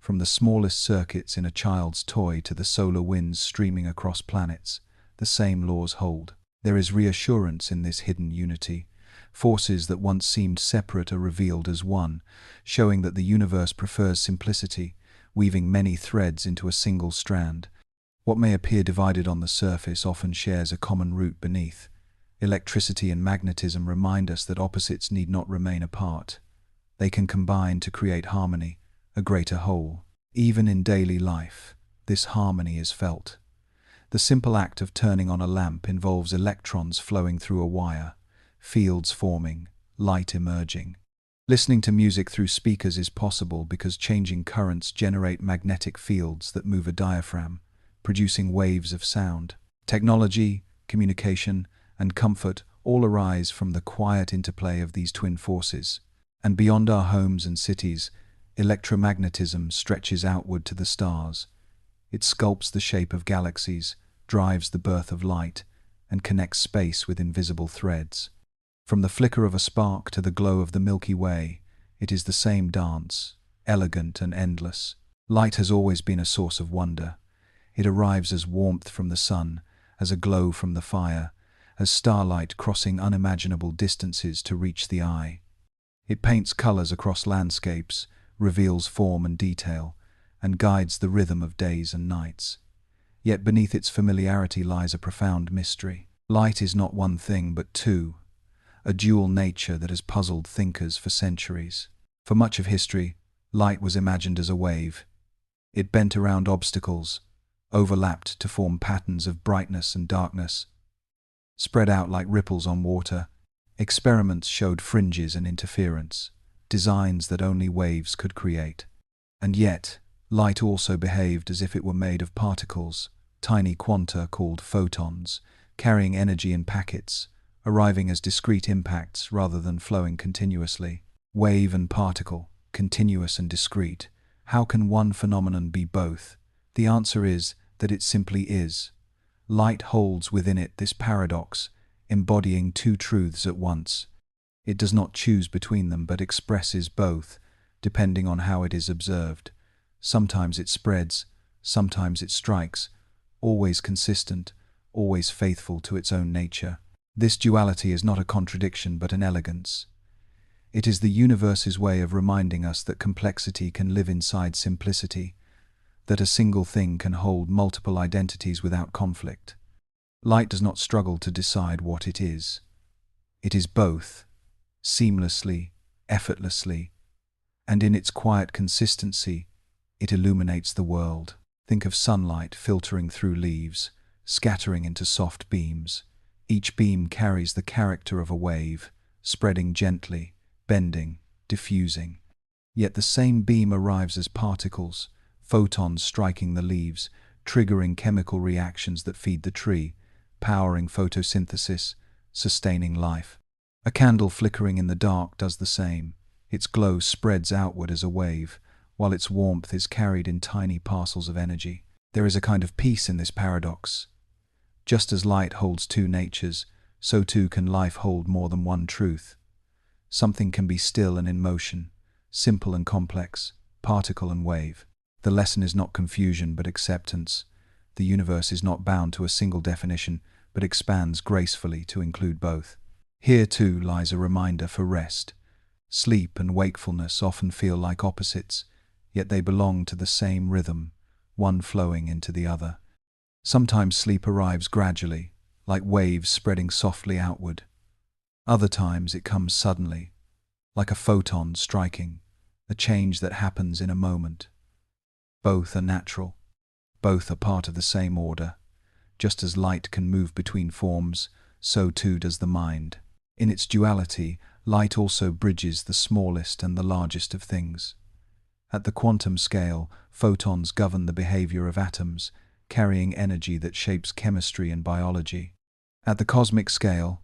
From the smallest circuits in a child's toy to the solar winds streaming across planets, the same laws hold. There is reassurance in this hidden unity. Forces that once seemed separate are revealed as one, showing that the universe prefers simplicity, weaving many threads into a single strand. What may appear divided on the surface often shares a common root beneath. Electricity and magnetism remind us that opposites need not remain apart. They can combine to create harmony, a greater whole. Even in daily life, this harmony is felt. The simple act of turning on a lamp involves electrons flowing through a wire, fields forming, light emerging. Listening to music through speakers is possible because changing currents generate magnetic fields that move a diaphragm, producing waves of sound. Technology, communication, and comfort all arise from the quiet interplay of these twin forces. And beyond our homes and cities, electromagnetism stretches outward to the stars. It sculpts the shape of galaxies, drives the birth of light, and connects space with invisible threads. From the flicker of a spark to the glow of the Milky Way, it is the same dance, elegant and endless. Light has always been a source of wonder. It arrives as warmth from the sun, as a glow from the fire, as starlight crossing unimaginable distances to reach the eye. It paints colors across landscapes, reveals form and detail, and guides the rhythm of days and nights. Yet beneath its familiarity lies a profound mystery. Light is not one thing but two, a dual nature that has puzzled thinkers for centuries. For much of history, light was imagined as a wave. It bent around obstacles, overlapped to form patterns of brightness and darkness, spread out like ripples on water. Experiments showed fringes and interference, designs that only waves could create. And yet, light also behaved as if it were made of particles, tiny quanta called photons, carrying energy in packets, arriving as discrete impacts rather than flowing continuously. Wave and particle, continuous and discrete. How can one phenomenon be both? The answer is that it simply is. Light holds within it this paradox, embodying two truths at once. It does not choose between them but expresses both, depending on how it is observed. Sometimes it spreads, sometimes it strikes, always consistent, always faithful to its own nature. This duality is not a contradiction but an elegance. It is the universe's way of reminding us that complexity can live inside simplicity, that a single thing can hold multiple identities without conflict. Light does not struggle to decide what it is. It is both, seamlessly, effortlessly, and in its quiet consistency, it illuminates the world. Think of sunlight filtering through leaves, scattering into soft beams. Each beam carries the character of a wave, spreading gently, bending, diffusing. Yet the same beam arrives as particles, photons striking the leaves, triggering chemical reactions that feed the tree, powering photosynthesis, sustaining life. A candle flickering in the dark does the same. Its glow spreads outward as a wave, while its warmth is carried in tiny parcels of energy. There is a kind of peace in this paradox. Just as light holds two natures, so too can life hold more than one truth. Something can be still and in motion, simple and complex, particle and wave. The lesson is not confusion but acceptance. The universe is not bound to a single definition, but expands gracefully to include both. Here too lies a reminder for rest. Sleep and wakefulness often feel like opposites, yet they belong to the same rhythm, one flowing into the other. Sometimes sleep arrives gradually, like waves spreading softly outward. Other times it comes suddenly, like a photon striking, a change that happens in a moment. Both are natural. Both are part of the same order. Just as light can move between forms, so too does the mind. In its duality, light also bridges the smallest and the largest of things. At the quantum scale, photons govern the behavior of atoms, carrying energy that shapes chemistry and biology. At the cosmic scale,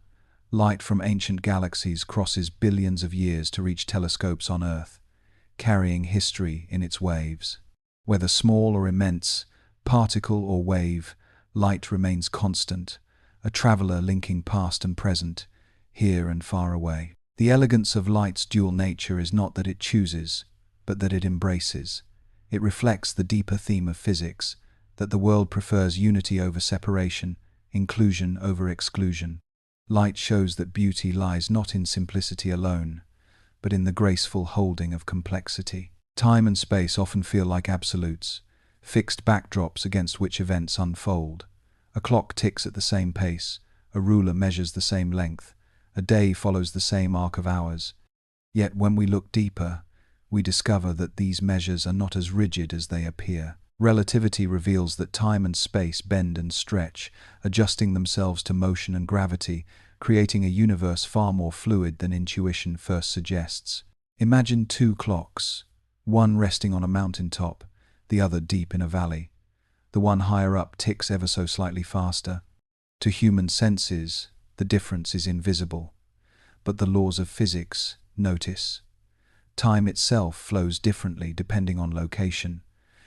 light from ancient galaxies crosses billions of years to reach telescopes on Earth, carrying history in its waves. Whether small or immense, particle or wave, light remains constant, a traveler linking past and present, here and far away. The elegance of light's dual nature is not that it chooses, but that it embraces. It reflects the deeper theme of physics, that the world prefers unity over separation, inclusion over exclusion. Light shows that beauty lies not in simplicity alone, but in the graceful holding of complexity. Time and space often feel like absolutes, fixed backdrops against which events unfold. A clock ticks at the same pace, a ruler measures the same length, a day follows the same arc of hours. Yet when we look deeper, we discover that these measures are not as rigid as they appear. Relativity reveals that time and space bend and stretch, adjusting themselves to motion and gravity, creating a universe far more fluid than intuition first suggests. Imagine two clocks, one resting on a mountaintop, the other deep in a valley. The one higher up ticks ever so slightly faster. To human senses, the difference is invisible, but the laws of physics notice. Time itself flows differently depending on location,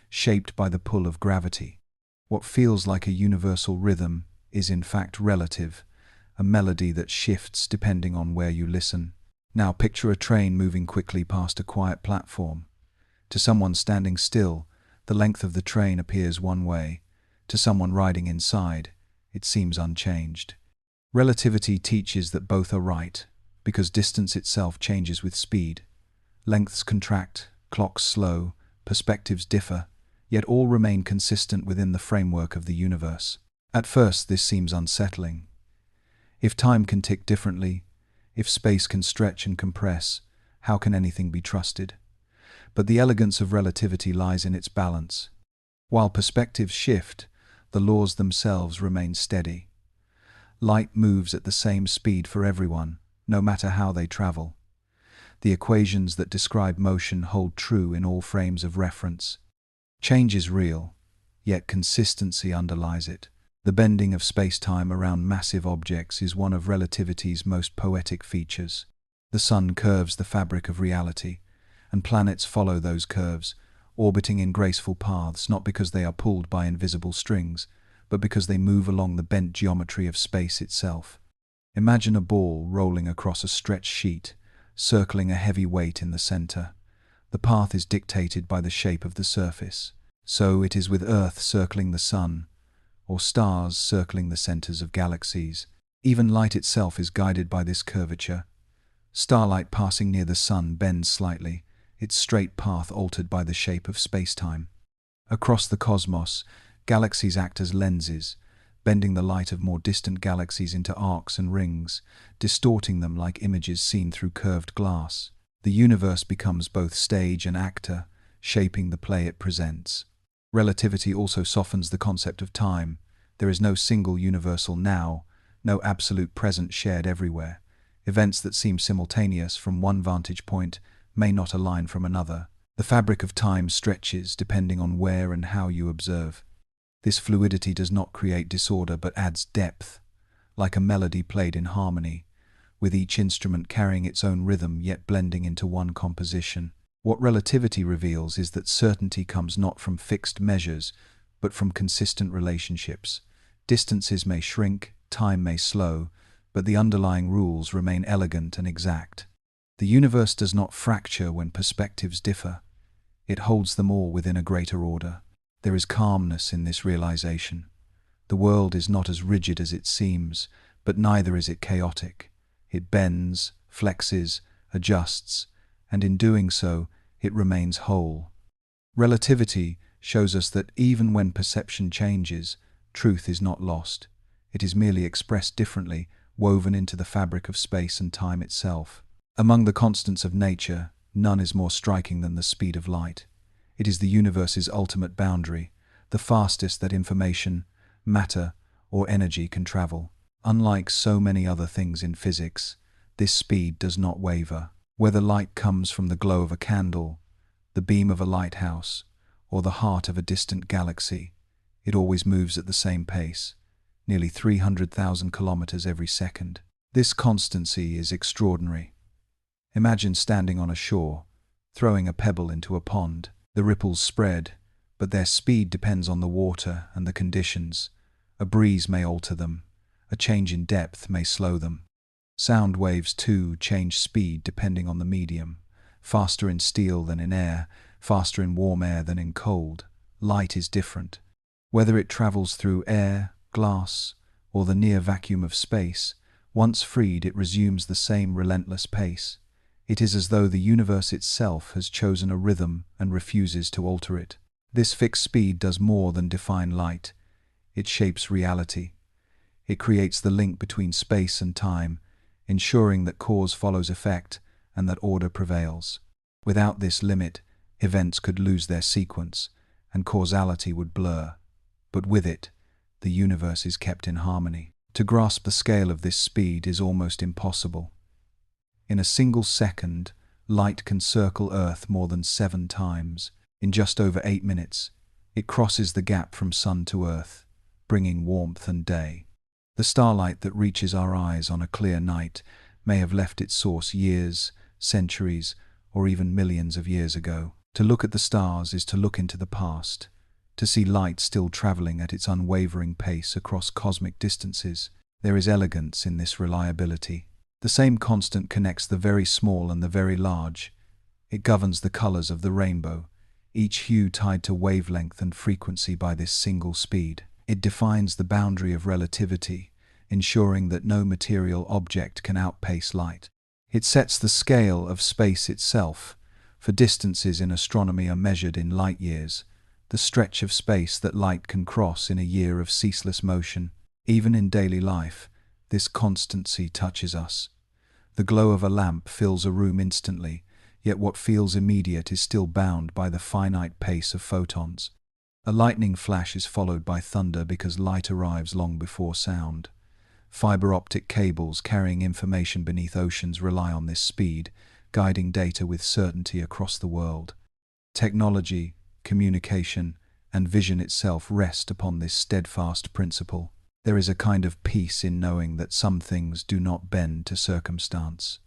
shaped by the pull of gravity. What feels like a universal rhythm is in fact relative, a melody that shifts depending on where you listen. Now picture a train moving quickly past a quiet platform. To someone standing still, the length of the train appears one way. To someone riding inside, it seems unchanged. Relativity teaches that both are right, because distance itself changes with speed. Lengths contract, clocks slow, perspectives differ, yet all remain consistent within the framework of the universe. At first, this seems unsettling. If time can tick differently, if space can stretch and compress, how can anything be trusted? But the elegance of relativity lies in its balance. While perspectives shift, the laws themselves remain steady. Light moves at the same speed for everyone, no matter how they travel. The equations that describe motion hold true in all frames of reference. Change is real, yet consistency underlies it. The bending of space-time around massive objects is one of relativity's most poetic features. The sun curves the fabric of reality, and planets follow those curves, orbiting in graceful paths not because they are pulled by invisible strings, but because they move along the bent geometry of space itself. Imagine a ball rolling across a stretched sheet, circling a heavy weight in the center. The path is dictated by the shape of the surface. So it is with Earth circling the sun, or stars circling the centers of galaxies. Even light itself is guided by this curvature. Starlight passing near the sun bends slightly, its straight path altered by the shape of space-time. Across the cosmos, galaxies act as lenses, bending the light of more distant galaxies into arcs and rings, distorting them like images seen through curved glass. The universe becomes both stage and actor, shaping the play it presents. Relativity also softens the concept of time. There is no single universal now, no absolute present shared everywhere. Events that seem simultaneous from one vantage point may not align from another. The fabric of time stretches depending on where and how you observe. This fluidity does not create disorder but adds depth, like a melody played in harmony, with each instrument carrying its own rhythm yet blending into one composition. What relativity reveals is that certainty comes not from fixed measures, but from consistent relationships. Distances may shrink, time may slow, but the underlying rules remain elegant and exact. The universe does not fracture when perspectives differ. It holds them all within a greater order. There is calmness in this realization. The world is not as rigid as it seems, but neither is it chaotic. It bends, flexes, adjusts, and in doing so, it remains whole. Relativity shows us that even when perception changes, truth is not lost. It is merely expressed differently, woven into the fabric of space and time itself. Among the constants of nature, none is more striking than the speed of light. It is the universe's ultimate boundary, the fastest that information, matter, or energy can travel. Unlike so many other things in physics, this speed does not waver. Whether light comes from the glow of a candle, the beam of a lighthouse, or the heart of a distant galaxy, it always moves at the same pace, nearly 300,000 kilometers every second. This constancy is extraordinary. Imagine standing on a shore, throwing a pebble into a pond. The ripples spread, but their speed depends on the water and the conditions. A breeze may alter them. A change in depth may slow them. Sound waves, too, change speed depending on the medium. Faster in steel than in air, faster in warm air than in cold. Light is different. Whether it travels through air, glass, or the near vacuum of space, once freed it resumes the same relentless pace. It is as though the universe itself has chosen a rhythm and refuses to alter it. This fixed speed does more than define light. It shapes reality. It creates the link between space and time, ensuring that cause follows effect and that order prevails. Without this limit, events could lose their sequence and causality would blur. But with it, the universe is kept in harmony. To grasp the scale of this speed is almost impossible. In a single second, light can circle Earth more than 7 times. In just over 8 minutes, it crosses the gap from sun to Earth, bringing warmth and day. The starlight that reaches our eyes on a clear night may have left its source years, centuries, or even millions of years ago. To look at the stars is to look into the past, to see light still traveling at its unwavering pace across cosmic distances. There is elegance in this reliability. The same constant connects the very small and the very large. It governs the colors of the rainbow, each hue tied to wavelength and frequency by this single speed. It defines the boundary of relativity, ensuring that no material object can outpace light. It sets the scale of space itself, for distances in astronomy are measured in light years, the stretch of space that light can cross in a year of ceaseless motion. Even in daily life, this constancy touches us. The glow of a lamp fills a room instantly, yet what feels immediate is still bound by the finite pace of photons. A lightning flash is followed by thunder because light arrives long before sound. Fiber optic cables carrying information beneath oceans rely on this speed, guiding data with certainty across the world. Technology, communication, and vision itself rest upon this steadfast principle. There is a kind of peace in knowing that some things do not bend to circumstance.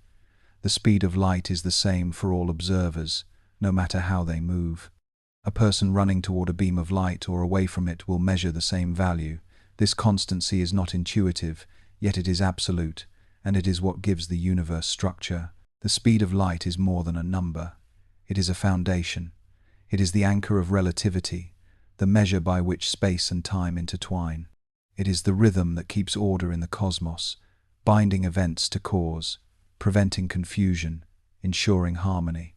The speed of light is the same for all observers, no matter how they move. A person running toward a beam of light or away from it will measure the same value. This constancy is not intuitive, yet it is absolute, and it is what gives the universe structure. The speed of light is more than a number. It is a foundation. It is the anchor of relativity, the measure by which space and time intertwine. It is the rhythm that keeps order in the cosmos, binding events to cause, preventing confusion, ensuring harmony.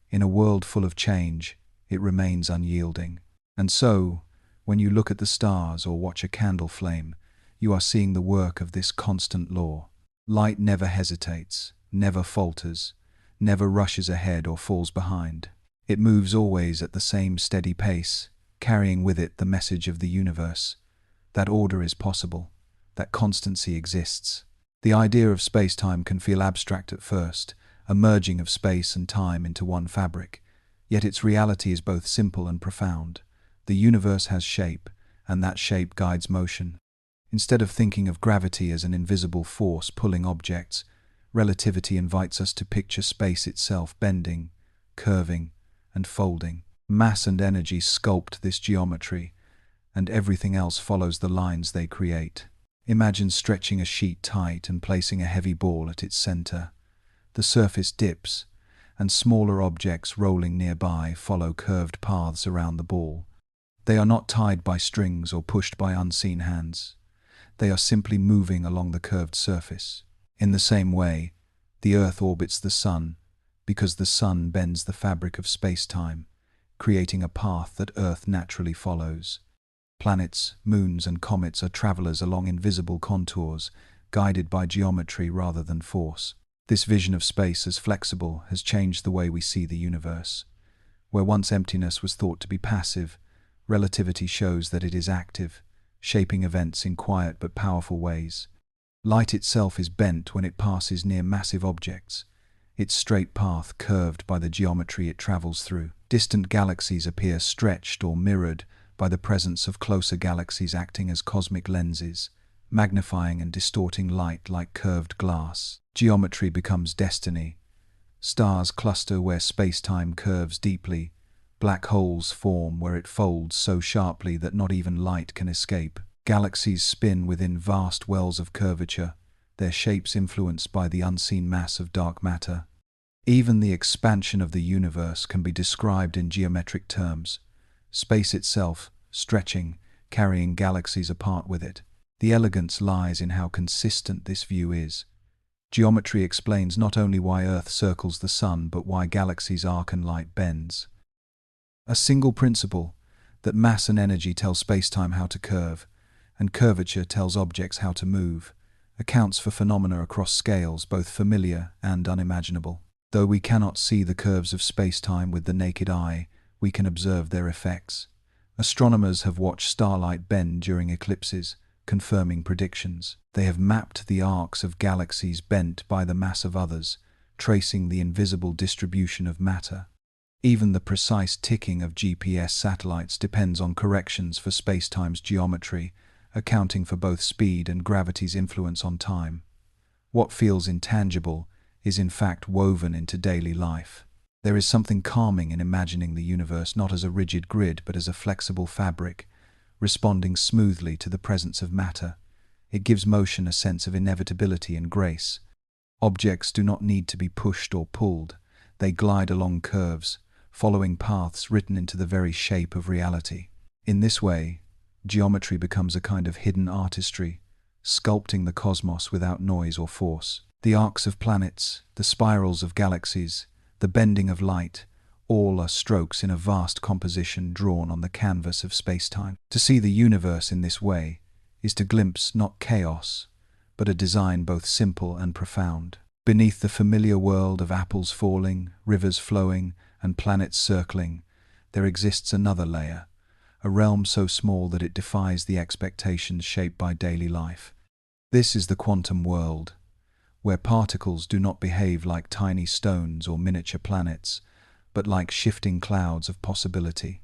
In a world full of change, it remains unyielding. And so, when you look at the stars or watch a candle flame, you are seeing the work of this constant law. Light never hesitates, never falters, never rushes ahead or falls behind. It moves always at the same steady pace, carrying with it the message of the universe. That order is possible, that constancy exists. The idea of space-time can feel abstract at first, a merging of space and time into one fabric. Yet its reality is both simple and profound. The universe has shape, and that shape guides motion. Instead of thinking of gravity as an invisible force pulling objects, relativity invites us to picture space itself bending, curving, and folding. Mass and energy sculpt this geometry, and everything else follows the lines they create. Imagine stretching a sheet tight and placing a heavy ball at its center. The surface dips, and smaller objects rolling nearby follow curved paths around the ball. They are not tied by strings or pushed by unseen hands. They are simply moving along the curved surface. In the same way, the Earth orbits the Sun because the Sun bends the fabric of space-time, creating a path that Earth naturally follows. Planets, moons, and comets are travelers along invisible contours, guided by geometry rather than force. This vision of space as flexible has changed the way we see the universe. Where once emptiness was thought to be passive, relativity shows that it is active, shaping events in quiet but powerful ways. Light itself is bent when it passes near massive objects, its straight path curved by the geometry it travels through. Distant galaxies appear stretched or mirrored by the presence of closer galaxies acting as cosmic lenses, magnifying and distorting light like curved glass. Geometry becomes destiny. Stars cluster where space-time curves deeply. Black holes form where it folds so sharply that not even light can escape. Galaxies spin within vast wells of curvature, their shapes influenced by the unseen mass of dark matter. Even the expansion of the universe can be described in geometric terms. Space itself, stretching, carrying galaxies apart with it. The elegance lies in how consistent this view is. Geometry explains not only why Earth circles the Sun, but why galaxies arc and light bends. A single principle, that mass and energy tell space-time how to curve, and curvature tells objects how to move, accounts for phenomena across scales both familiar and unimaginable. Though we cannot see the curves of space-time with the naked eye, we can observe their effects. Astronomers have watched starlight bend during eclipses, confirming predictions. They have mapped the arcs of galaxies bent by the mass of others, tracing the invisible distribution of matter. Even the precise ticking of GPS satellites depends on corrections for spacetime's geometry, accounting for both speed and gravity's influence on time. What feels intangible is in fact woven into daily life. There is something calming in imagining the universe not as a rigid grid but as a flexible fabric, responding smoothly to the presence of matter. It gives motion a sense of inevitability and grace. Objects do not need to be pushed or pulled. They glide along curves, following paths written into the very shape of reality. In this way, geometry becomes a kind of hidden artistry, sculpting the cosmos without noise or force. The arcs of planets, the spirals of galaxies, the bending of light, all are strokes in a vast composition drawn on the canvas of space-time. To see the universe in this way is to glimpse not chaos, but a design both simple and profound. Beneath the familiar world of apples falling, rivers flowing, and planets circling, there exists another layer, a realm so small that it defies the expectations shaped by daily life. This is the quantum world, where particles do not behave like tiny stones or miniature planets, but like shifting clouds of possibility.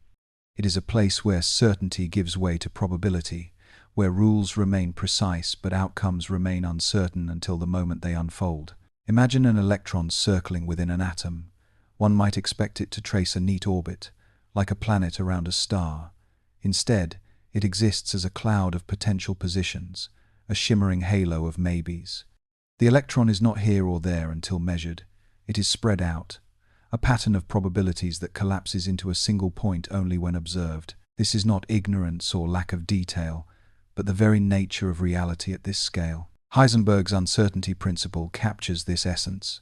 It is a place where certainty gives way to probability, where rules remain precise but outcomes remain uncertain until the moment they unfold. Imagine an electron circling within an atom. One might expect it to trace a neat orbit, like a planet around a star. Instead, it exists as a cloud of potential positions, a shimmering halo of maybes. The electron is not here or there until measured. It is spread out, a pattern of probabilities that collapses into a single point only when observed. This is not ignorance or lack of detail, but the very nature of reality at this scale. Heisenberg's uncertainty principle captures this essence.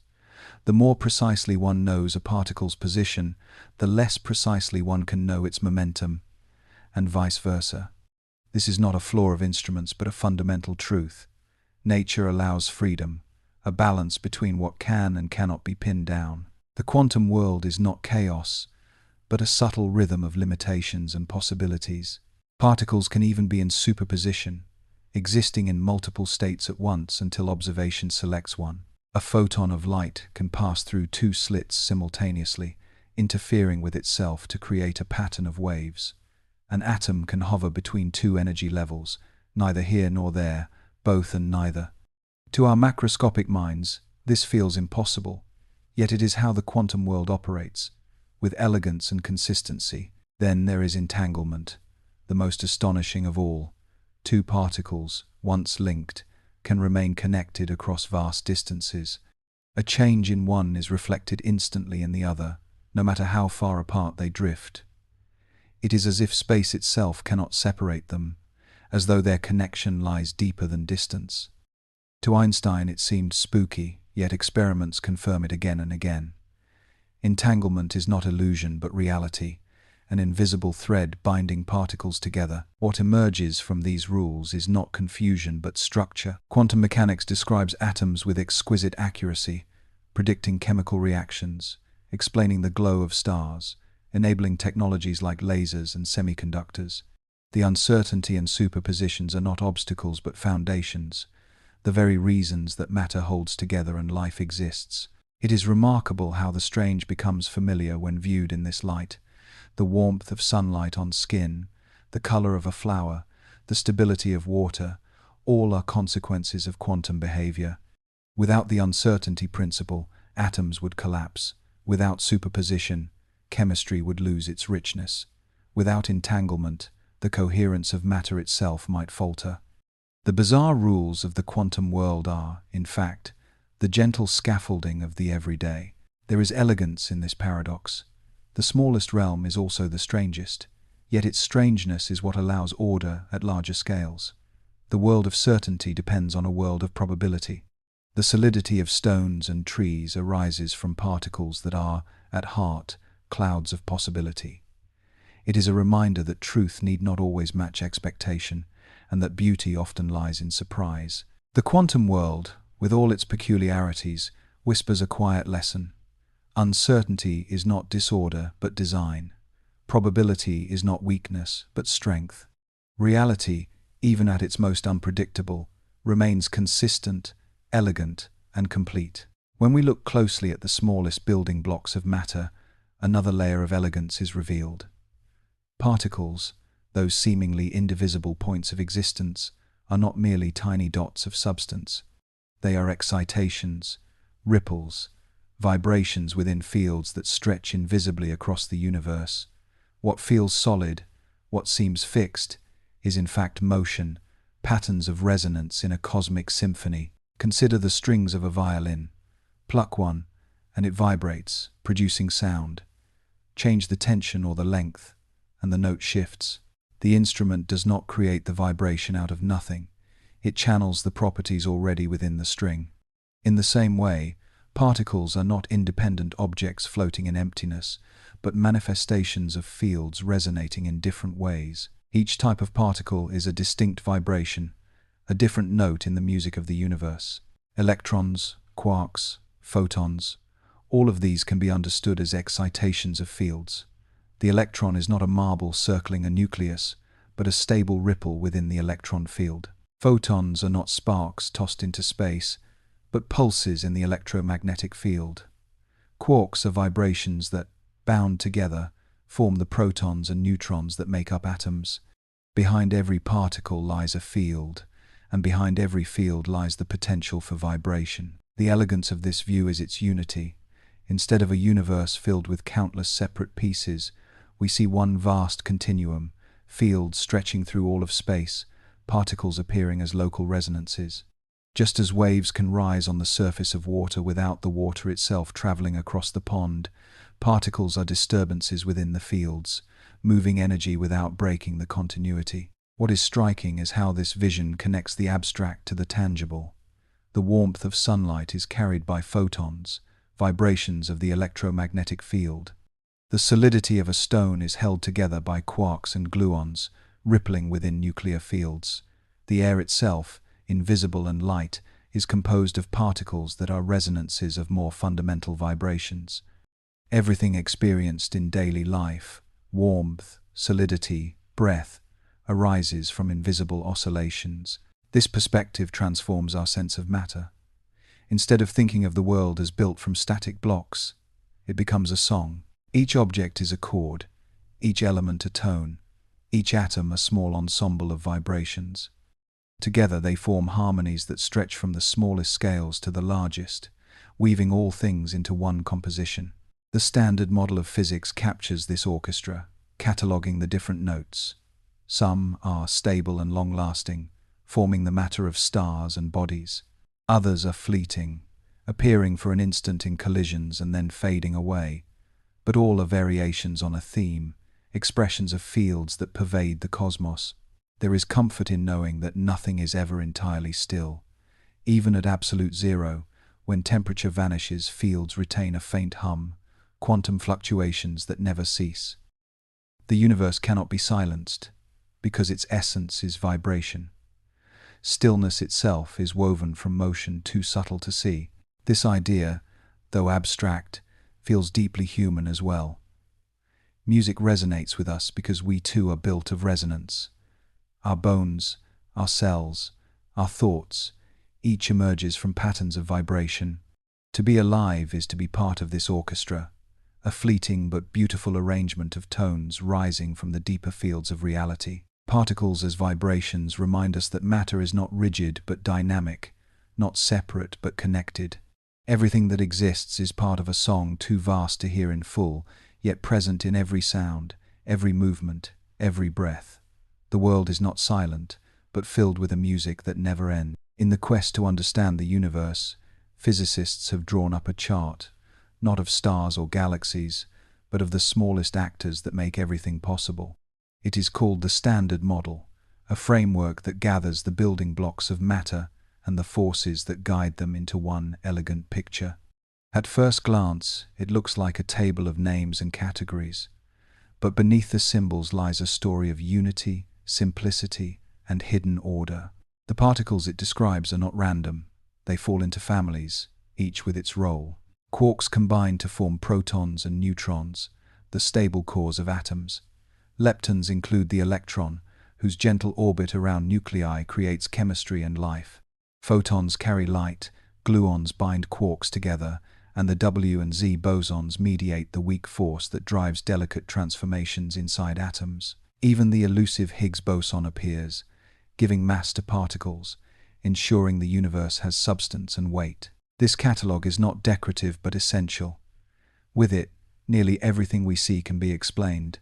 The more precisely one knows a particle's position, the less precisely one can know its momentum, and vice versa. This is not a flaw of instruments, but a fundamental truth. Nature allows freedom, a balance between what can and cannot be pinned down. The quantum world is not chaos, but a subtle rhythm of limitations and possibilities. Particles can even be in superposition, existing in multiple states at once until observation selects one. A photon of light can pass through two slits simultaneously, interfering with itself to create a pattern of waves. An atom can hover between two energy levels, neither here nor there, both and neither. To our macroscopic minds, this feels impossible, yet it is how the quantum world operates, with elegance and consistency. Then there is entanglement, the most astonishing of all. Two particles, once linked, can remain connected across vast distances. A change in one is reflected instantly in the other, no matter how far apart they drift. It is as if space itself cannot separate them, as though their connection lies deeper than distance. To Einstein it seemed spooky, yet experiments confirm it again and again. Entanglement is not illusion but reality, an invisible thread binding particles together. What emerges from these rules is not confusion but structure. Quantum mechanics describes atoms with exquisite accuracy, predicting chemical reactions, explaining the glow of stars, enabling technologies like lasers and semiconductors. The uncertainty and superpositions are not obstacles but foundations, the very reasons that matter holds together and life exists. It is remarkable how the strange becomes familiar when viewed in this light. The warmth of sunlight on skin, the color of a flower, the stability of water, all are consequences of quantum behavior. Without the uncertainty principle, atoms would collapse. Without superposition, chemistry would lose its richness. Without entanglement, the coherence of matter itself might falter. The bizarre rules of the quantum world are, in fact, the gentle scaffolding of the everyday. There is elegance in this paradox. The smallest realm is also the strangest, yet its strangeness is what allows order at larger scales. The world of certainty depends on a world of probability. The solidity of stones and trees arises from particles that are, at heart, clouds of possibility. It is a reminder that truth need not always match expectation, and that beauty often lies in surprise. The quantum world, with all its peculiarities, whispers a quiet lesson. Uncertainty is not disorder but design. Probability is not weakness but strength. Reality, even at its most unpredictable, remains consistent, elegant, and complete. When we look closely at the smallest building blocks of matter, another layer of elegance is revealed. Particles, those seemingly indivisible points of existence, are not merely tiny dots of substance. They are excitations, ripples, vibrations within fields that stretch invisibly across the universe. What feels solid, what seems fixed, is in fact motion, patterns of resonance in a cosmic symphony. Consider the strings of a violin. Pluck one, and it vibrates, producing sound. Change the tension or the length, and the note shifts. The instrument does not create the vibration out of nothing. It channels the properties already within the string. In the same way, particles are not independent objects floating in emptiness, but manifestations of fields resonating in different ways. Each type of particle is a distinct vibration, a different note in the music of the universe. Electrons, quarks, photons, all of these can be understood as excitations of fields. The electron is not a marble circling a nucleus, but a stable ripple within the electron field. Photons are not sparks tossed into space, but pulses in the electromagnetic field. Quarks are vibrations that, bound together, form the protons and neutrons that make up atoms. Behind every particle lies a field, and behind every field lies the potential for vibration. The elegance of this view is its unity. Instead of a universe filled with countless separate pieces, we see one vast continuum, fields stretching through all of space, particles appearing as local resonances. Just as waves can rise on the surface of water without the water itself traveling across the pond, particles are disturbances within the fields, moving energy without breaking the continuity. What is striking is how this vision connects the abstract to the tangible. The warmth of sunlight is carried by photons, vibrations of the electromagnetic field. The solidity of a stone is held together by quarks and gluons, rippling within nuclear fields. The air itself, invisible and light, is composed of particles that are resonances of more fundamental vibrations. Everything experienced in daily life, warmth, solidity, breath, arises from invisible oscillations. This perspective transforms our sense of matter. Instead of thinking of the world as built from static blocks, it becomes a song. Each object is a chord, each element a tone, each atom a small ensemble of vibrations. Together they form harmonies that stretch from the smallest scales to the largest, weaving all things into one composition. The standard model of physics captures this orchestra, cataloguing the different notes. Some are stable and long-lasting, forming the matter of stars and bodies. Others are fleeting, appearing for an instant in collisions and then fading away. But all are variations on a theme, expressions of fields that pervade the cosmos. There is comfort in knowing that nothing is ever entirely still. Even at absolute zero, when temperature vanishes, fields retain a faint hum, quantum fluctuations that never cease. The universe cannot be silenced, because its essence is vibration. Stillness itself is woven from motion too subtle to see. This idea, though abstract, feels deeply human as well. Music resonates with us because we too are built of resonance. Our bones, our cells, our thoughts, each emerges from patterns of vibration. To be alive is to be part of this orchestra, a fleeting but beautiful arrangement of tones rising from the deeper fields of reality. Particles as vibrations remind us that matter is not rigid but dynamic, not separate but connected. Everything that exists is part of a song too vast to hear in full, yet present in every sound, every movement, every breath. The world is not silent, but filled with a music that never ends. In the quest to understand the universe, physicists have drawn up a chart, not of stars or galaxies, but of the smallest actors that make everything possible. It is called the Standard Model, a framework that gathers the building blocks of matter and the forces that guide them into one elegant picture. At first glance, it looks like a table of names and categories, but beneath the symbols lies a story of unity, simplicity, and hidden order. The particles it describes are not random. They fall into families, each with its role. Quarks combine to form protons and neutrons, the stable cores of atoms. Leptons include the electron, whose gentle orbit around nuclei creates chemistry and life. Photons carry light, gluons bind quarks together, and the W and Z bosons mediate the weak force that drives delicate transformations inside atoms. Even the elusive Higgs boson appears, giving mass to particles, ensuring the universe has substance and weight. This catalogue is not decorative but essential. With it, nearly everything we see can be explained.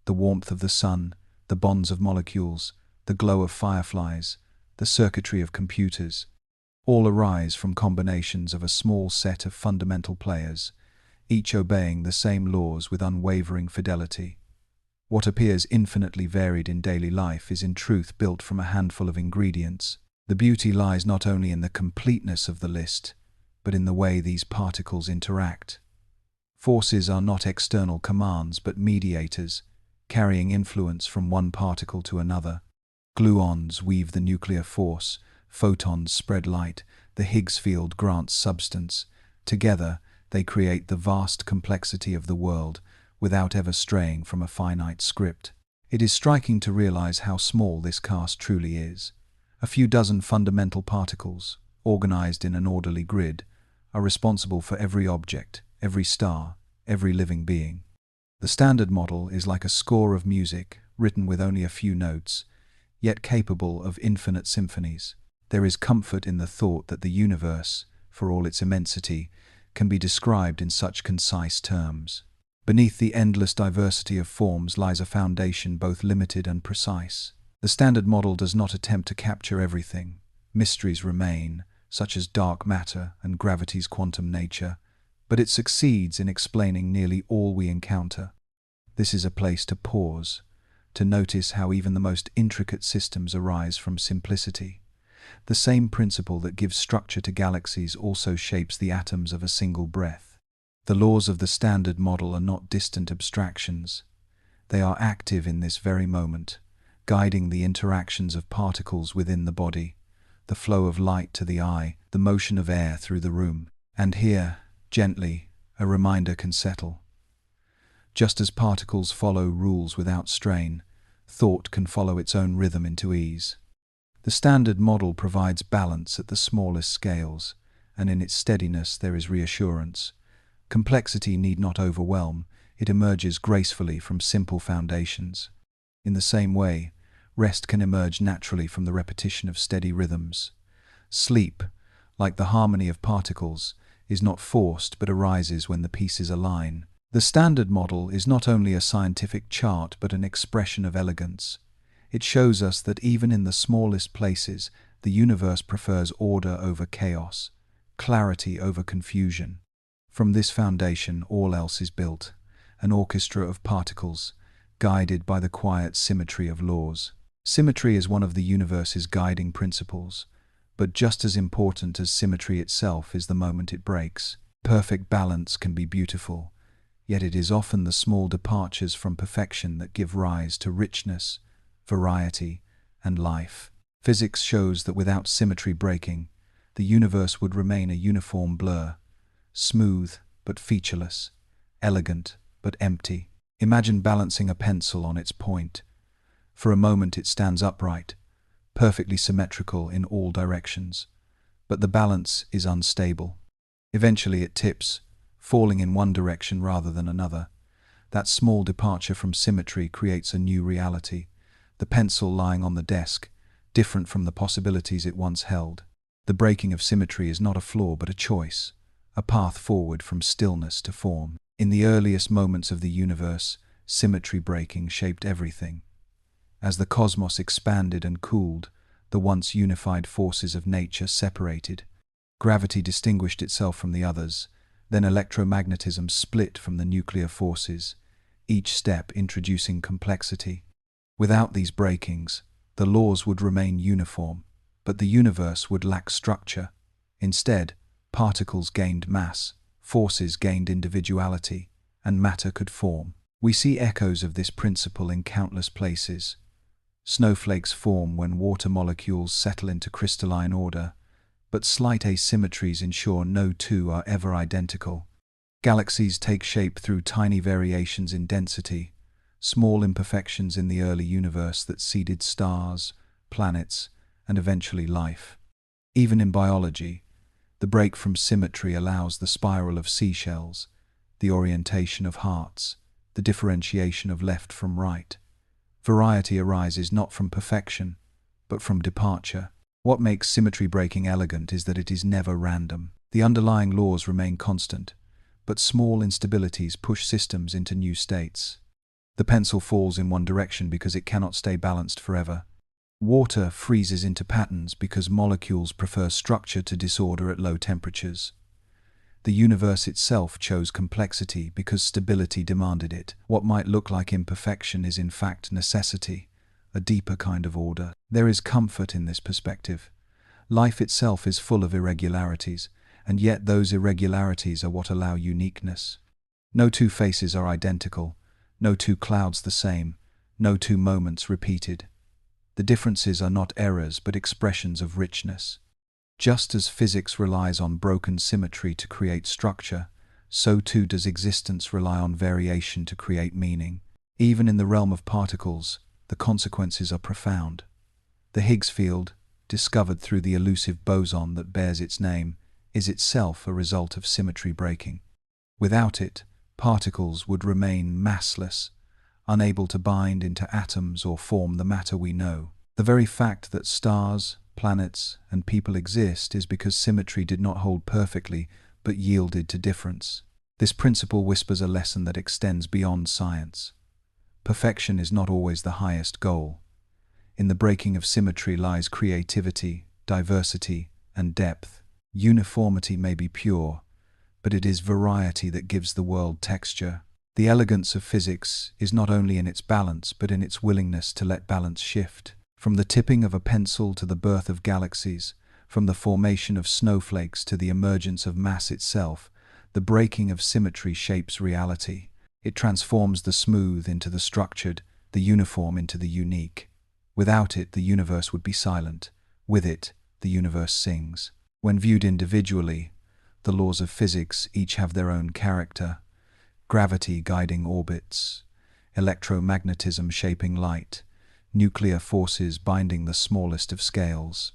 The warmth of the sun, the bonds of molecules, the glow of fireflies, the circuitry of computers, all arise from combinations of a small set of fundamental players, each obeying the same laws with unwavering fidelity. What appears infinitely varied in daily life is in truth built from a handful of ingredients. The beauty lies not only in the completeness of the list, but in the way these particles interact. Forces are not external commands but mediators, carrying influence from one particle to another. Gluons weave the nuclear force, photons spread light, the Higgs field grants substance. Together, they create the vast complexity of the world, without ever straying from a finite script. It is striking to realize how small this cast truly is. A few dozen fundamental particles, organized in an orderly grid, are responsible for every object, every star, every living being. The Standard Model is like a score of music, written with only a few notes, yet capable of infinite symphonies. There is comfort in the thought that the universe, for all its immensity, can be described in such concise terms. Beneath the endless diversity of forms lies a foundation both limited and precise. The Standard Model does not attempt to capture everything. Mysteries remain, such as dark matter and gravity's quantum nature, but it succeeds in explaining nearly all we encounter. This is a place to pause, to notice how even the most intricate systems arise from simplicity. The same principle that gives structure to galaxies also shapes the atoms of a single breath. The laws of the Standard Model are not distant abstractions. They are active in this very moment, guiding the interactions of particles within the body, the flow of light to the eye, the motion of air through the room. And here, gently, a reminder can settle. Just as particles follow rules without strain, thought can follow its own rhythm into ease. The Standard Model provides balance at the smallest scales, and in its steadiness there is reassurance. Complexity need not overwhelm, it emerges gracefully from simple foundations. In the same way, rest can emerge naturally from the repetition of steady rhythms. Sleep, like the harmony of particles, is not forced but arises when the pieces align. The Standard Model is not only a scientific chart but an expression of elegance. It shows us that even in the smallest places, the universe prefers order over chaos, clarity over confusion. From this foundation, all else is built, an orchestra of particles, guided by the quiet symmetry of laws. Symmetry is one of the universe's guiding principles, but just as important as symmetry itself is the moment it breaks. Perfect balance can be beautiful, yet it is often the small departures from perfection that give rise to richness, variety, and life. Physics shows that without symmetry breaking, the universe would remain a uniform blur, smooth but featureless, elegant but empty. Imagine balancing a pencil on its point. For a moment it stands upright, perfectly symmetrical in all directions, but the balance is unstable. Eventually it tips, falling in one direction rather than another. That small departure from symmetry creates a new reality, the pencil lying on the desk, different from the possibilities it once held. The breaking of symmetry is not a flaw but a choice, a path forward from stillness to form. In the earliest moments of the universe, symmetry breaking shaped everything. As the cosmos expanded and cooled, the once unified forces of nature separated. Gravity distinguished itself from the others, then electromagnetism split from the nuclear forces, each step introducing complexity. Without these breakings, the laws would remain uniform, but the universe would lack structure. Instead, particles gained mass, forces gained individuality, and matter could form. We see echoes of this principle in countless places. Snowflakes form when water molecules settle into crystalline order, but slight asymmetries ensure no two are ever identical. Galaxies take shape through tiny variations in density, small imperfections in the early universe that seeded stars, planets, and eventually life. Even in biology, the break from symmetry allows the spiral of seashells, the orientation of hearts, the differentiation of left from right. Variety arises not from perfection, but from departure. What makes symmetry breaking elegant is that it is never random. The underlying laws remain constant, but small instabilities push systems into new states. The pencil falls in one direction because it cannot stay balanced forever. Water freezes into patterns because molecules prefer structure to disorder at low temperatures. The universe itself chose complexity because stability demanded it. What might look like imperfection is in fact necessity, a deeper kind of order. There is comfort in this perspective. Life itself is full of irregularities, and yet those irregularities are what allow uniqueness. No two faces are identical, no two clouds the same, no two moments repeated. The differences are not errors but expressions of richness. Just as physics relies on broken symmetry to create structure, so too does existence rely on variation to create meaning. Even in the realm of particles, the consequences are profound. The Higgs field, discovered through the elusive boson that bears its name, is itself a result of symmetry breaking. Without it, particles would remain massless, unable to bind into atoms or form the matter we know. The very fact that stars, planets, and people exist is because symmetry did not hold perfectly, but yielded to difference. This principle whispers a lesson that extends beyond science. Perfection is not always the highest goal. In the breaking of symmetry lies creativity, diversity, and depth. Uniformity may be pure, but it is variety that gives the world texture. The elegance of physics is not only in its balance, but in its willingness to let balance shift. From the tipping of a pencil to the birth of galaxies, from the formation of snowflakes to the emergence of mass itself, the breaking of symmetry shapes reality. It transforms the smooth into the structured, the uniform into the unique. Without it, the universe would be silent. With it, the universe sings. When viewed individually, the laws of physics each have their own character. Gravity guiding orbits, electromagnetism shaping light, nuclear forces binding the smallest of scales.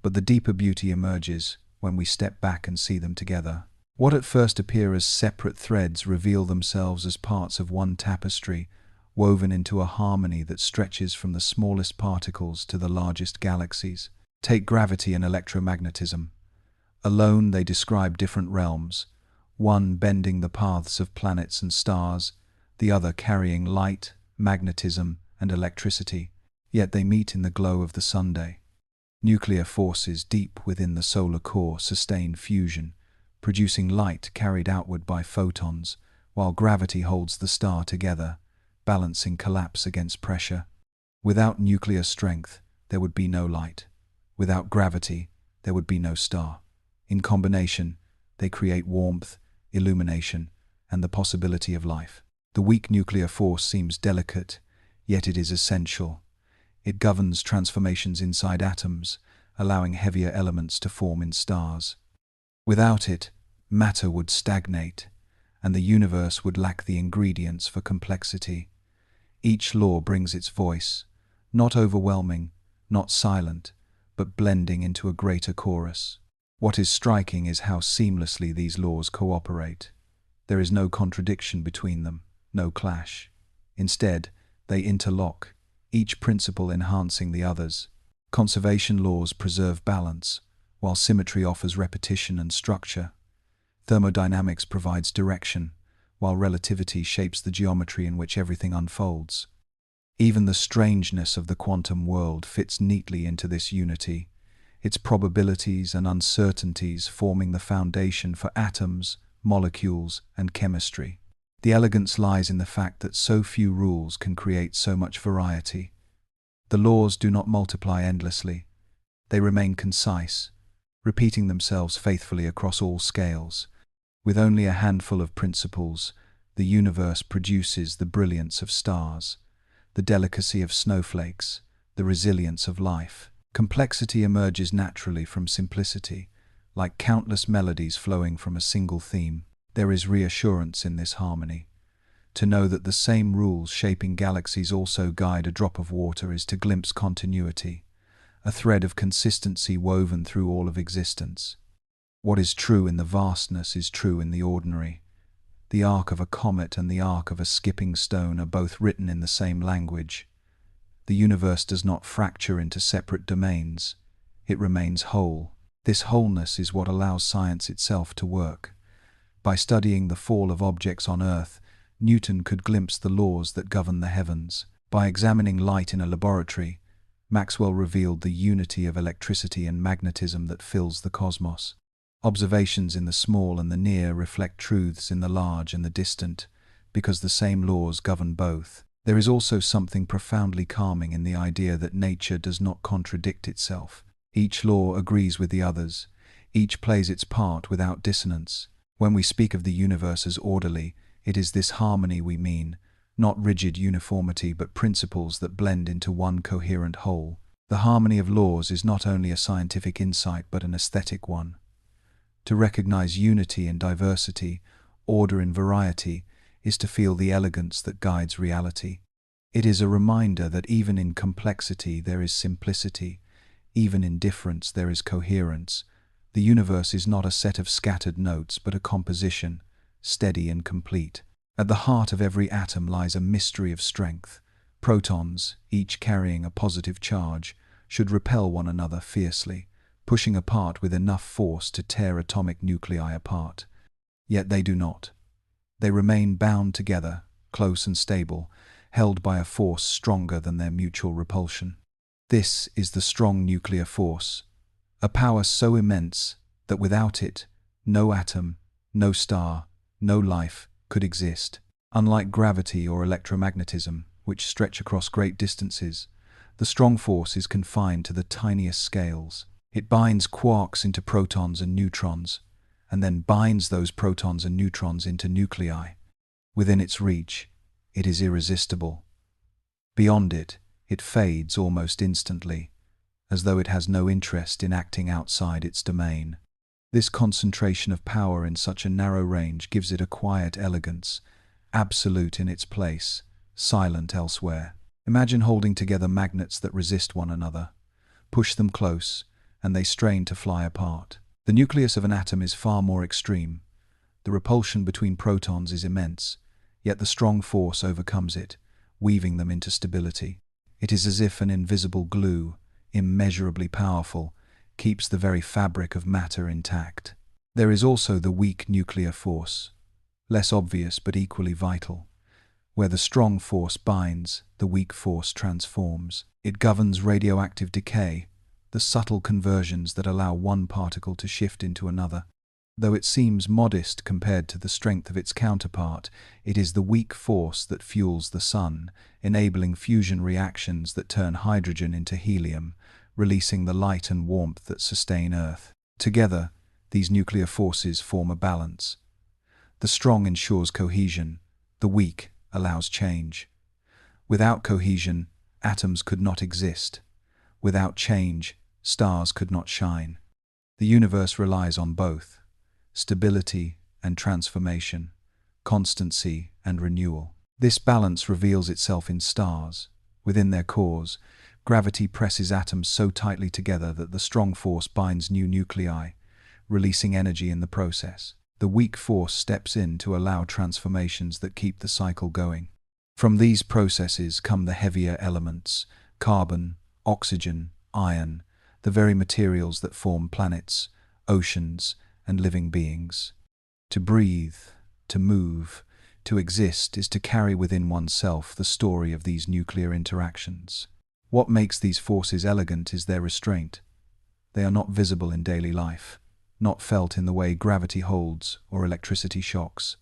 But the deeper beauty emerges when we step back and see them together. What at first appear as separate threads reveal themselves as parts of one tapestry, woven into a harmony that stretches from the smallest particles to the largest galaxies. Take gravity and electromagnetism. Alone they describe different realms, one bending the paths of planets and stars, the other carrying light, magnetism, and electricity. yet they meet in the glow of the Sunday. Nuclear forces deep within the solar core sustain fusion, producing light carried outward by photons, while gravity holds the star together, balancing collapse against pressure. Without nuclear strength, there would be no light. Without gravity, there would be no star. In combination, they create warmth, illumination, and the possibility of life. The weak nuclear force seems delicate, yet it is essential. It governs transformations inside atoms, allowing heavier elements to form in stars. Without it, matter would stagnate, and the universe would lack the ingredients for complexity. Each law brings its voice, not overwhelming, not silent, but blending into a greater chorus. What is striking is how seamlessly these laws cooperate. There is no contradiction between them, no clash. Instead, they interlock, each principle enhancing the others. Conservation laws preserve balance, while symmetry offers repetition and structure. Thermodynamics provides direction, while relativity shapes the geometry in which everything unfolds. Even the strangeness of the quantum world fits neatly into this unity, its probabilities and uncertainties forming the foundation for atoms, molecules, and chemistry. The elegance lies in the fact that so few rules can create so much variety. The laws do not multiply endlessly. They remain concise, repeating themselves faithfully across all scales. With only a handful of principles, the universe produces the brilliance of stars, the delicacy of snowflakes, the resilience of life. Complexity emerges naturally from simplicity, like countless melodies flowing from a single theme. There is reassurance in this harmony. To know that the same rules shaping galaxies also guide a drop of water is to glimpse continuity, a thread of consistency woven through all of existence. What is true in the vastness is true in the ordinary. The arc of a comet and the arc of a skipping stone are both written in the same language. The universe does not fracture into separate domains. It remains whole. This wholeness is what allows science itself to work. By studying the fall of objects on Earth, Newton could glimpse the laws that govern the heavens. By examining light in a laboratory, Maxwell revealed the unity of electricity and magnetism that fills the cosmos. Observations in the small and the near reflect truths in the large and the distant, because the same laws govern both. There is also something profoundly calming in the idea that nature does not contradict itself. Each law agrees with the others. Each plays its part without dissonance. When we speak of the universe as orderly, it is this harmony we mean, not rigid uniformity but principles that blend into one coherent whole. The harmony of laws is not only a scientific insight but an aesthetic one. To recognize unity in diversity, order in variety, is to feel the elegance that guides reality. It is a reminder that even in complexity there is simplicity, even in difference there is coherence. The universe is not a set of scattered notes but a composition, steady and complete. At the heart of every atom lies a mystery of strength. Protons, each carrying a positive charge, should repel one another fiercely, pushing apart with enough force to tear atomic nuclei apart. Yet they do not. They remain bound together, close and stable, held by a force stronger than their mutual repulsion. This is the strong nuclear force, a power so immense that without it, no atom, no star, no life could exist. Unlike gravity or electromagnetism, which stretch across great distances, the strong force is confined to the tiniest scales. It binds quarks into protons and neutrons, and then binds those protons and neutrons into nuclei. Within its reach, it is irresistible. Beyond it, it fades almost instantly, as though it has no interest in acting outside its domain. This concentration of power in such a narrow range gives it a quiet elegance, absolute in its place, silent elsewhere. Imagine holding together magnets that resist one another. Push them close, and they strain to fly apart. The nucleus of an atom is far more extreme. The repulsion between protons is immense, yet the strong force overcomes it, weaving them into stability. It is as if an invisible glue, immeasurably powerful, keeps the very fabric of matter intact. There is also the weak nuclear force, less obvious but equally vital. Where the strong force binds, the weak force transforms. It governs radioactive decay, the subtle conversions that allow one particle to shift into another. Though it seems modest compared to the strength of its counterpart, it is the weak force that fuels the sun, enabling fusion reactions that turn hydrogen into helium, releasing the light and warmth that sustain Earth. Together, these nuclear forces form a balance. The strong ensures cohesion, the weak allows change. Without cohesion, atoms could not exist. Without change, stars could not shine. The universe relies on both: stability and transformation, constancy and renewal. This balance reveals itself in stars. Within their cores, gravity presses atoms so tightly together that the strong force binds new nuclei, releasing energy in the process. The weak force steps in to allow transformations that keep the cycle going. From these processes come the heavier elements: carbon, oxygen, iron, the very materials that form planets, oceans, and living beings. To breathe, to move, to exist is to carry within oneself the story of these nuclear interactions. What makes these forces elegant is their restraint. They are not visible in daily life, not felt in the way gravity holds or electricity shocks,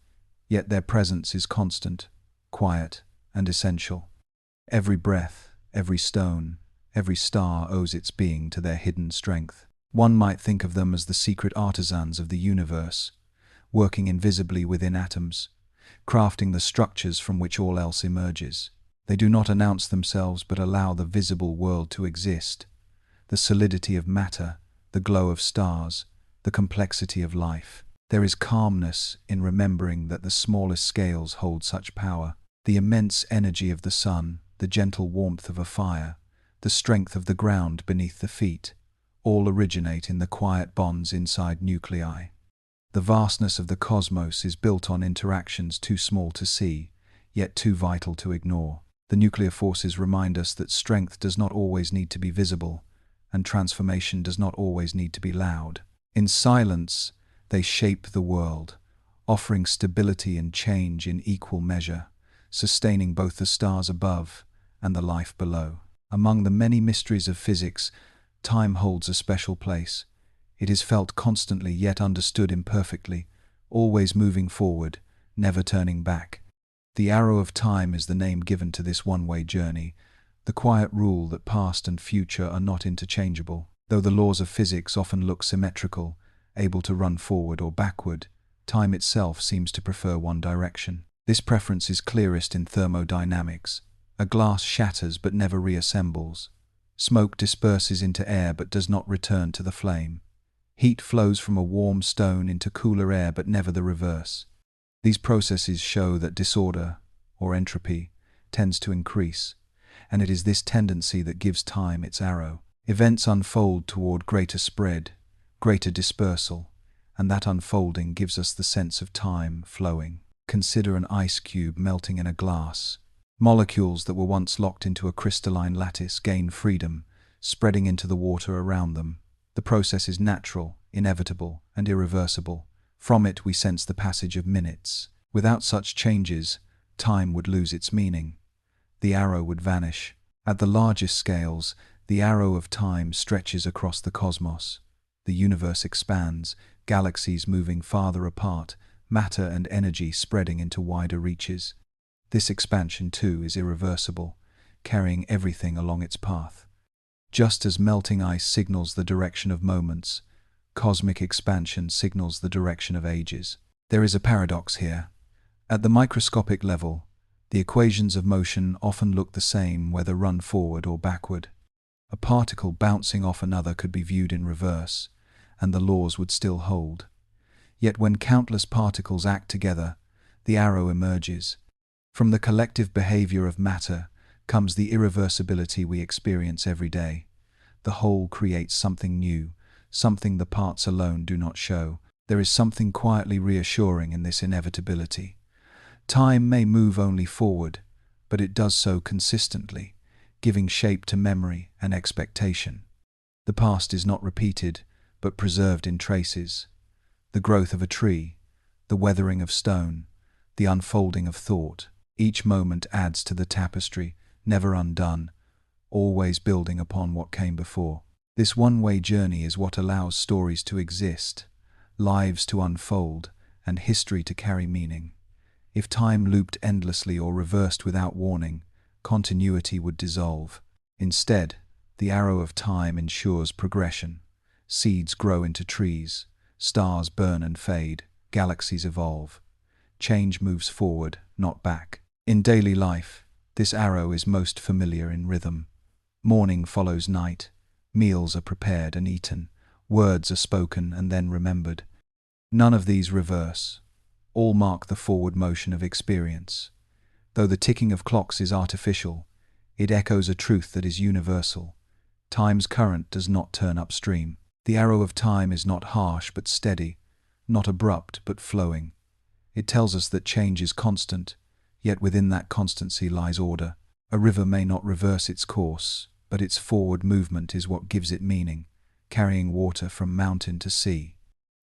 yet their presence is constant, quiet, and essential. Every breath, every stone, every star owes its being to their hidden strength. One might think of them as the secret artisans of the universe, working invisibly within atoms, crafting the structures from which all else emerges. They do not announce themselves but allow the visible world to exist. The solidity of matter, the glow of stars, the complexity of life. There is calmness in remembering that the smallest scales hold such power. The immense energy of the sun, the gentle warmth of a fire, the strength of the ground beneath the feet, all originate in the quiet bonds inside nuclei. The vastness of the cosmos is built on interactions too small to see, yet too vital to ignore. The nuclear forces remind us that strength does not always need to be visible, and transformation does not always need to be loud. In silence, they shape the world, offering stability and change in equal measure, sustaining both the stars above and the life below. Among the many mysteries of physics, time holds a special place. It is felt constantly yet understood imperfectly, always moving forward, never turning back. The arrow of time is the name given to this one-way journey, the quiet rule that past and future are not interchangeable. Though the laws of physics often look symmetrical, able to run forward or backward, time itself seems to prefer one direction. This preference is clearest in thermodynamics. A glass shatters but never reassembles. Smoke disperses into air but does not return to the flame. Heat flows from a warm stone into cooler air but never the reverse. These processes show that disorder, or entropy, tends to increase, and it is this tendency that gives time its arrow. Events unfold toward greater spread, greater dispersal, and that unfolding gives us the sense of time flowing. Consider an ice cube melting in a glass. Molecules that were once locked into a crystalline lattice gain freedom, spreading into the water around them. The process is natural, inevitable, and irreversible. From it we sense the passage of minutes. Without such changes, time would lose its meaning. The arrow would vanish. At the largest scales, the arrow of time stretches across the cosmos. The universe expands, galaxies moving farther apart, matter and energy spreading into wider reaches. This expansion, too, is irreversible, carrying everything along its path. Just as melting ice signals the direction of moments, cosmic expansion signals the direction of ages. There is a paradox here. At the microscopic level, the equations of motion often look the same whether run forward or backward. A particle bouncing off another could be viewed in reverse, and the laws would still hold. Yet when countless particles act together, the arrow emerges. From the collective behavior of matter comes the irreversibility we experience every day. The whole creates something new, something the parts alone do not show. There is something quietly reassuring in this inevitability. Time may move only forward, but it does so consistently, giving shape to memory and expectation. The past is not repeated, but preserved in traces. The growth of a tree, the weathering of stone, the unfolding of thought. Each moment adds to the tapestry, never undone, always building upon what came before. This one-way journey is what allows stories to exist, lives to unfold, and history to carry meaning. If time looped endlessly or reversed without warning, continuity would dissolve. Instead, the arrow of time ensures progression. Seeds grow into trees, stars burn and fade, galaxies evolve. Change moves forward, not back. In daily life, this arrow is most familiar in rhythm. Morning follows night, meals are prepared and eaten, words are spoken and then remembered. None of these reverse. All mark the forward motion of experience. Though the ticking of clocks is artificial, it echoes a truth that is universal. Time's current does not turn upstream. The arrow of time is not harsh but steady, not abrupt but flowing. It tells us that change is constant, yet within that constancy lies order. A river may not reverse its course, but its forward movement is what gives it meaning, carrying water from mountain to sea.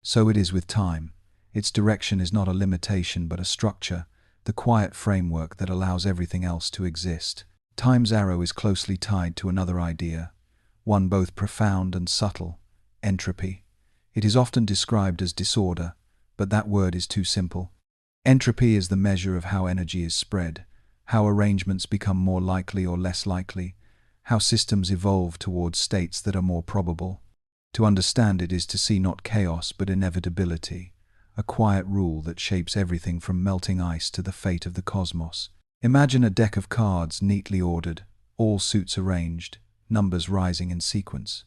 So it is with time. Its direction is not a limitation but a structure, the quiet framework that allows everything else to exist. Time's arrow is closely tied to another idea, one both profound and subtle: entropy. It is often described as disorder, but that word is too simple. Entropy is the measure of how energy is spread, how arrangements become more likely or less likely, how systems evolve towards states that are more probable. To understand it is to see not chaos but inevitability, a quiet rule that shapes everything from melting ice to the fate of the cosmos. Imagine a deck of cards neatly ordered, all suits arranged, numbers rising in sequence.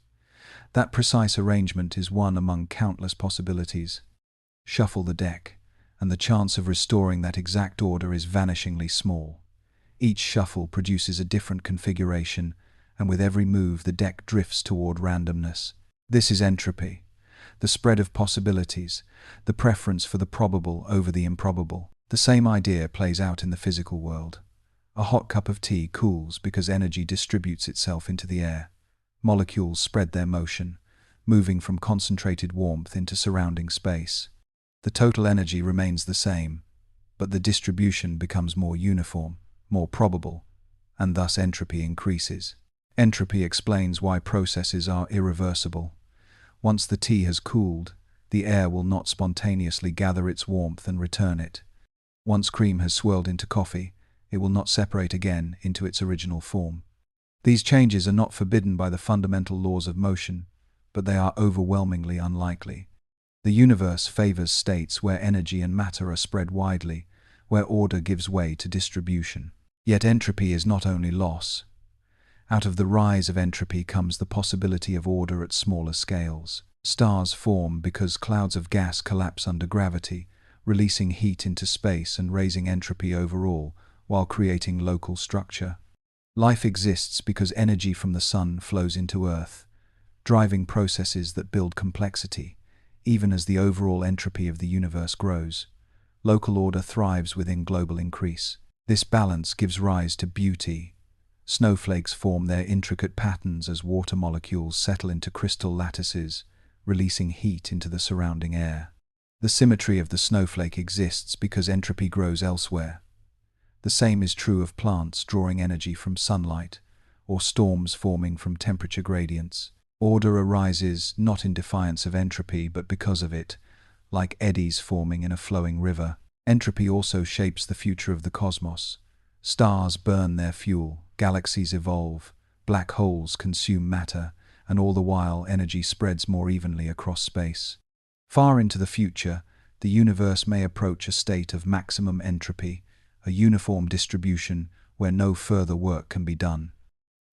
That precise arrangement is one among countless possibilities. Shuffle the deck, and the chance of restoring that exact order is vanishingly small. Each shuffle produces a different configuration, and with every move the deck drifts toward randomness. This is entropy, the spread of possibilities, the preference for the probable over the improbable. The same idea plays out in the physical world. A hot cup of tea cools because energy distributes itself into the air. Molecules spread their motion, moving from concentrated warmth into surrounding space. The total energy remains the same, but the distribution becomes more uniform, more probable, and thus entropy increases. Entropy explains why processes are irreversible. Once the tea has cooled, the air will not spontaneously gather its warmth and return it. Once cream has swirled into coffee, it will not separate again into its original form. These changes are not forbidden by the fundamental laws of motion, but they are overwhelmingly unlikely. The universe favors states where energy and matter are spread widely, where order gives way to distribution. Yet entropy is not only loss. Out of the rise of entropy comes the possibility of order at smaller scales. Stars form because clouds of gas collapse under gravity, releasing heat into space and raising entropy overall, while creating local structure. Life exists because energy from the sun flows into Earth, driving processes that build complexity, even as the overall entropy of the universe grows. Local order thrives within global increase. This balance gives rise to beauty. Snowflakes form their intricate patterns as water molecules settle into crystal lattices, releasing heat into the surrounding air. The symmetry of the snowflake exists because entropy grows elsewhere. The same is true of plants drawing energy from sunlight, or storms forming from temperature gradients. Order arises not in defiance of entropy but because of it, like eddies forming in a flowing river. Entropy also shapes the future of the cosmos. Stars burn their fuel, galaxies evolve, black holes consume matter, and all the while energy spreads more evenly across space. Far into the future, the universe may approach a state of maximum entropy, a uniform distribution where no further work can be done.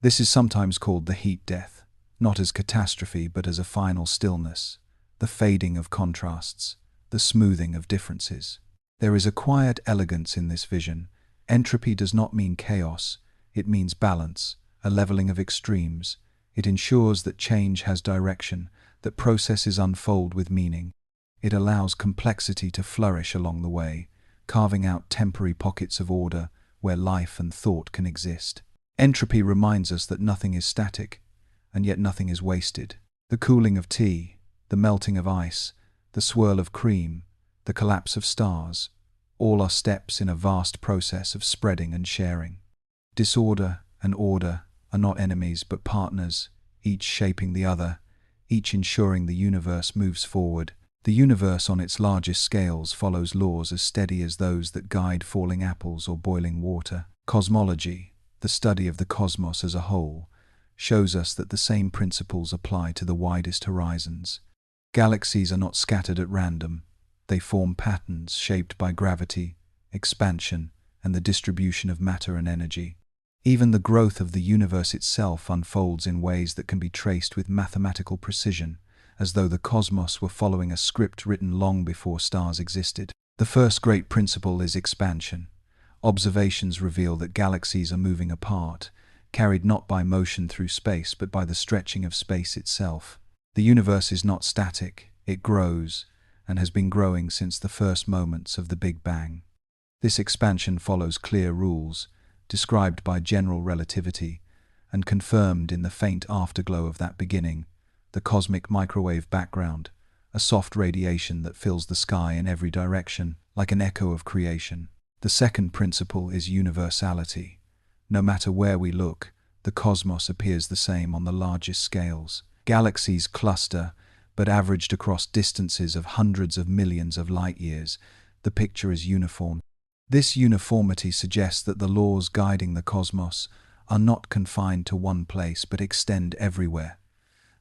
This is sometimes called the heat death, not as catastrophe but as a final stillness, the fading of contrasts, the smoothing of differences. There is a quiet elegance in this vision. Entropy does not mean chaos, it means balance, a leveling of extremes. It ensures that change has direction, that processes unfold with meaning. It allows complexity to flourish along the way, carving out temporary pockets of order where life and thought can exist. Entropy reminds us that nothing is static, and yet nothing is wasted. The cooling of tea, the melting of ice, the swirl of cream, the collapse of stars, All are steps in a vast process of spreading and sharing. Disorder and order are not enemies but partners, each shaping the other, each ensuring the universe moves forward. The universe on its largest scales follows laws as steady as those that guide falling apples or boiling water. Cosmology, the study of the cosmos as a whole, shows us that the same principles apply to the widest horizons. Galaxies are not scattered at random. They form patterns shaped by gravity, expansion, and the distribution of matter and energy. Even the growth of the universe itself unfolds in ways that can be traced with mathematical precision, as though the cosmos were following a script written long before stars existed. The first great principle is expansion. Observations reveal that galaxies are moving apart, carried not by motion through space but by the stretching of space itself. The universe is not static, it grows, and has been growing since the first moments of the Big Bang. This expansion follows clear rules, described by general relativity, and confirmed in the faint afterglow of that beginning, the cosmic microwave background, a soft radiation that fills the sky in every direction, like an echo of creation. The second principle is universality. No matter where we look, the cosmos appears the same on the largest scales. Galaxies cluster, but averaged across distances of hundreds of millions of light-years, the picture is uniform. This uniformity suggests that the laws guiding the cosmos are not confined to one place but extend everywhere.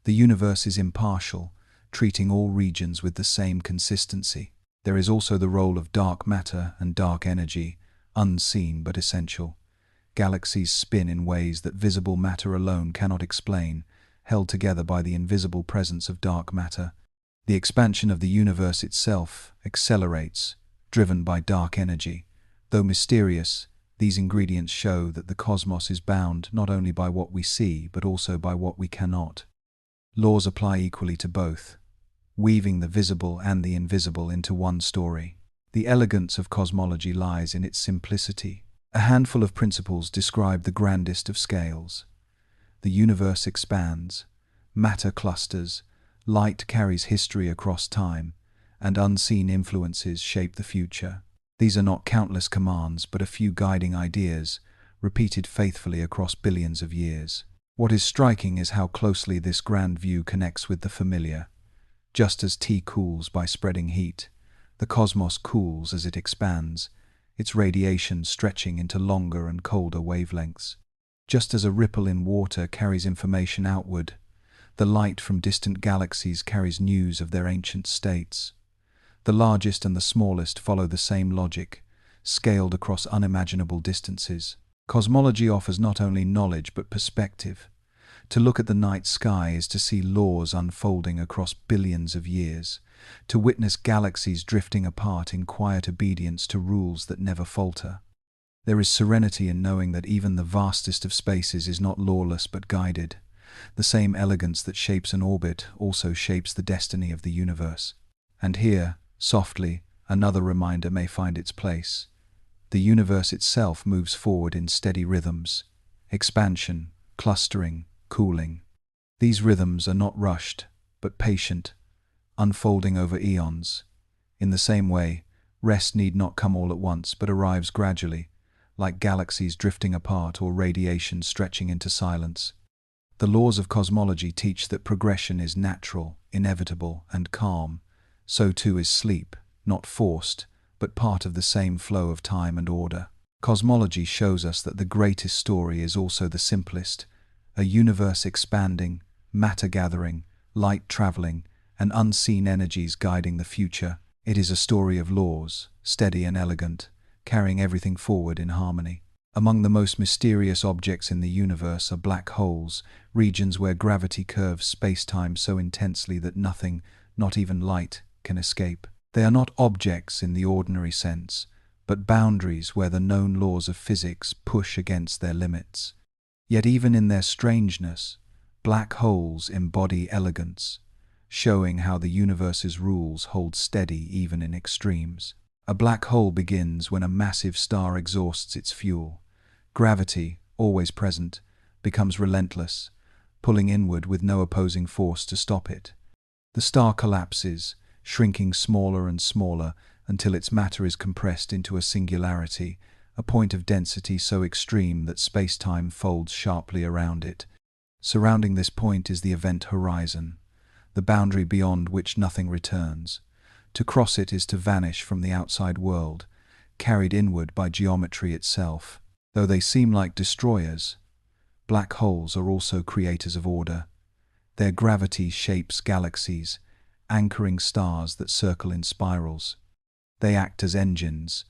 The universe is impartial, treating all regions with the same consistency. There is also the role of dark matter and dark energy, unseen but essential. Galaxies spin in ways that visible matter alone cannot explain, held together by the invisible presence of dark matter. The expansion of the universe itself accelerates, driven by dark energy. Though mysterious, these ingredients show that the cosmos is bound not only by what we see but also by what we cannot. Laws apply equally to both, weaving the visible and the invisible into one story. The elegance of cosmology lies in its simplicity. A handful of principles describe the grandest of scales. The universe expands, matter clusters, light carries history across time, and unseen influences shape the future. These are not countless commands, but a few guiding ideas, repeated faithfully across billions of years. What is striking is how closely this grand view connects with the familiar. Just as tea cools by spreading heat, the cosmos cools as it expands, its radiation stretching into longer and colder wavelengths. Just as a ripple in water carries information outward, the light from distant galaxies carries news of their ancient states. The largest and the smallest follow the same logic, scaled across unimaginable distances. Cosmology offers not only knowledge but perspective. To look at the night sky is to see laws unfolding across billions of years, to witness galaxies drifting apart in quiet obedience to rules that never falter. There is serenity in knowing that even the vastest of spaces is not lawless but guided. The same elegance that shapes an orbit also shapes the destiny of the universe. And here, softly, another reminder may find its place. The universe itself moves forward in steady rhythms: expansion, clustering, cooling. These rhythms are not rushed, but patient, unfolding over eons. In the same way, rest need not come all at once, but arrives gradually, like galaxies drifting apart or radiation stretching into silence. The laws of cosmology teach that progression is natural, inevitable, and calm. So too is sleep, not forced, but part of the same flow of time and order. Cosmology shows us that the greatest story is also the simplest: a universe expanding, matter gathering, light traveling, and unseen energies guiding the future. It is a story of laws, steady and elegant, carrying everything forward in harmony. Among the most mysterious objects in the universe are black holes, regions where gravity curves space-time so intensely that nothing, not even light, can escape. They are not objects in the ordinary sense, but boundaries where the known laws of physics push against their limits. Yet even in their strangeness, black holes embody elegance, showing how the universe's rules hold steady even in extremes. A black hole begins when a massive star exhausts its fuel. Gravity, always present, becomes relentless, pulling inward with no opposing force to stop it. The star collapses, shrinking smaller and smaller until its matter is compressed into a singularity, a point of density so extreme that space-time folds sharply around it. Surrounding this point is the event horizon, the boundary beyond which nothing returns. To cross it is to vanish from the outside world, carried inward by geometry itself. Though they seem like destroyers, black holes are also creators of order. Their gravity shapes galaxies, anchoring stars that circle in spirals. They act as engines,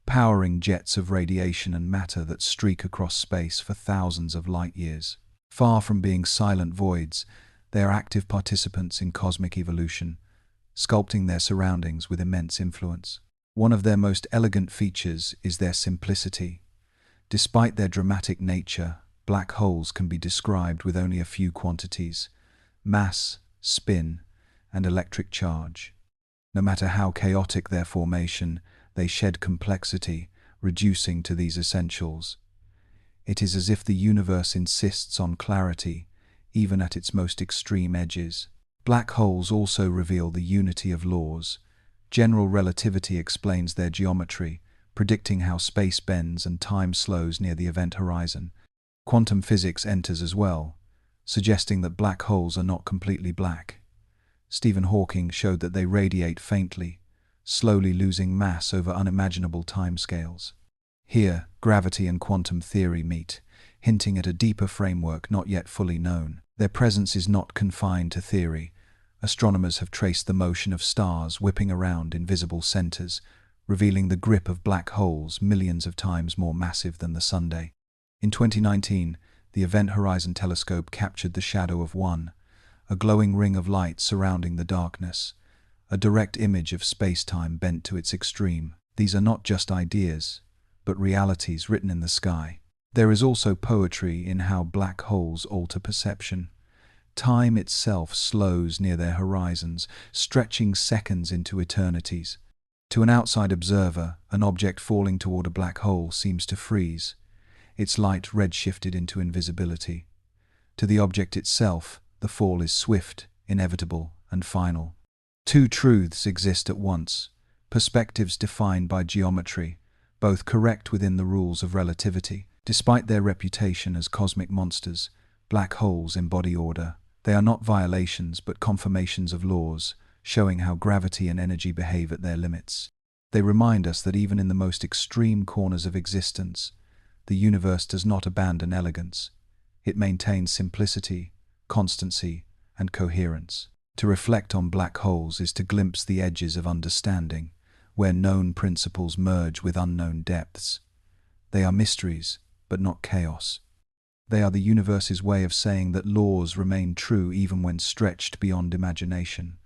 powering jets of radiation and matter that streak across space for thousands of light years. Far from being silent voids, they are active participants in cosmic evolution, sculpting their surroundings with immense influence. One of their most elegant features is their simplicity. Despite their dramatic nature, black holes can be described with only a few quantities: mass, spin, and electric charge. No matter how chaotic their formation, they shed complexity, reducing to these essentials. It is as if the universe insists on clarity, even at its most extreme edges. Black holes also reveal the unity of laws. General relativity explains their geometry, predicting how space bends and time slows near the event horizon. Quantum physics enters as well, suggesting that black holes are not completely black. Stephen Hawking showed that they radiate faintly, slowly losing mass over unimaginable timescales. Here, gravity and quantum theory meet, hinting at a deeper framework not yet fully known. Their presence is not confined to theory. Astronomers have traced the motion of stars whipping around invisible centers, revealing the grip of black holes millions of times more massive than the Sunday. In 2019, the Event Horizon Telescope captured the shadow of one, a glowing ring of light surrounding the darkness, a direct image of space-time bent to its extreme. These are not just ideas, but realities written in the sky. There is also poetry in how black holes alter perception. Time itself slows near their horizons, stretching seconds into eternities. To an outside observer, an object falling toward a black hole seems to freeze, its light redshifted into invisibility. To the object itself, the fall is swift, inevitable, and final. Two truths exist at once, perspectives defined by geometry, both correct within the rules of relativity. Despite their reputation as cosmic monsters, black holes embody order. They are not violations but confirmations of laws, showing how gravity and energy behave at their limits. They remind us that even in the most extreme corners of existence, the universe does not abandon elegance. It maintains simplicity, constancy, and coherence. To reflect on black holes is to glimpse the edges of understanding, where known principles merge with unknown depths. They are mysteries, but not chaos. They are the universe's way of saying that laws remain true even when stretched beyond imagination,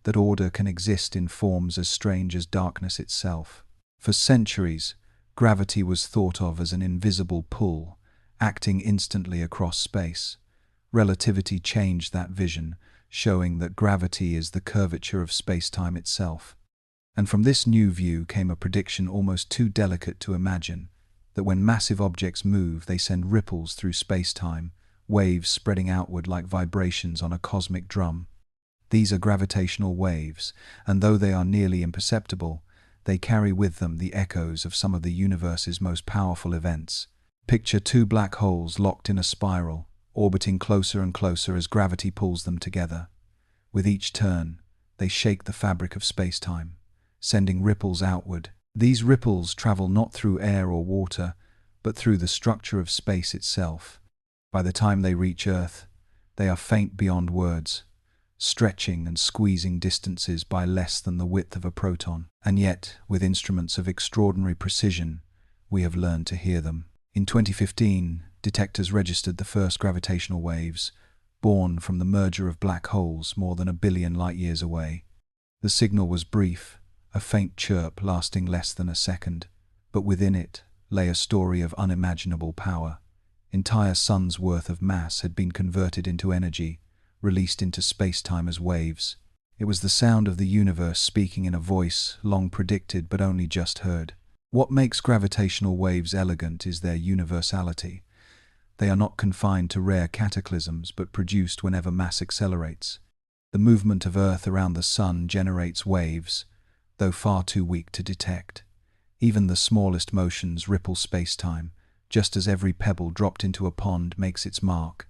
that order can exist in forms as strange as darkness itself. For centuries, gravity was thought of as an invisible pull, acting instantly across space. Relativity changed that vision, showing that gravity is the curvature of space-time itself. And from this new view came a prediction almost too delicate to imagine, that when massive objects move, they send ripples through space-time, waves spreading outward like vibrations on a cosmic drum. These are gravitational waves, and though they are nearly imperceptible, they carry with them the echoes of some of the universe's most powerful events. Picture two black holes locked in a spiral, orbiting closer and closer as gravity pulls them together. With each turn, they shake the fabric of space-time, sending ripples outward. These ripples travel not through air or water, but through the structure of space itself. By the time they reach Earth, they are faint beyond words, stretching and squeezing distances by less than the width of a proton. And yet, with instruments of extraordinary precision, we have learned to hear them. In 2015, detectors registered the first gravitational waves, born from the merger of black holes more than 1 billion light-years away. The signal was brief, a faint chirp lasting less than a second, but within it lay a story of unimaginable power. Entire suns' worth of mass had been converted into energy, released into space-time as waves. It was the sound of the universe speaking in a voice long predicted but only just heard. What makes gravitational waves elegant is their universality. They are not confined to rare cataclysms but produced whenever mass accelerates. The movement of Earth around the Sun generates waves, though far too weak to detect. Even the smallest motions ripple space-time, just as every pebble dropped into a pond makes its mark.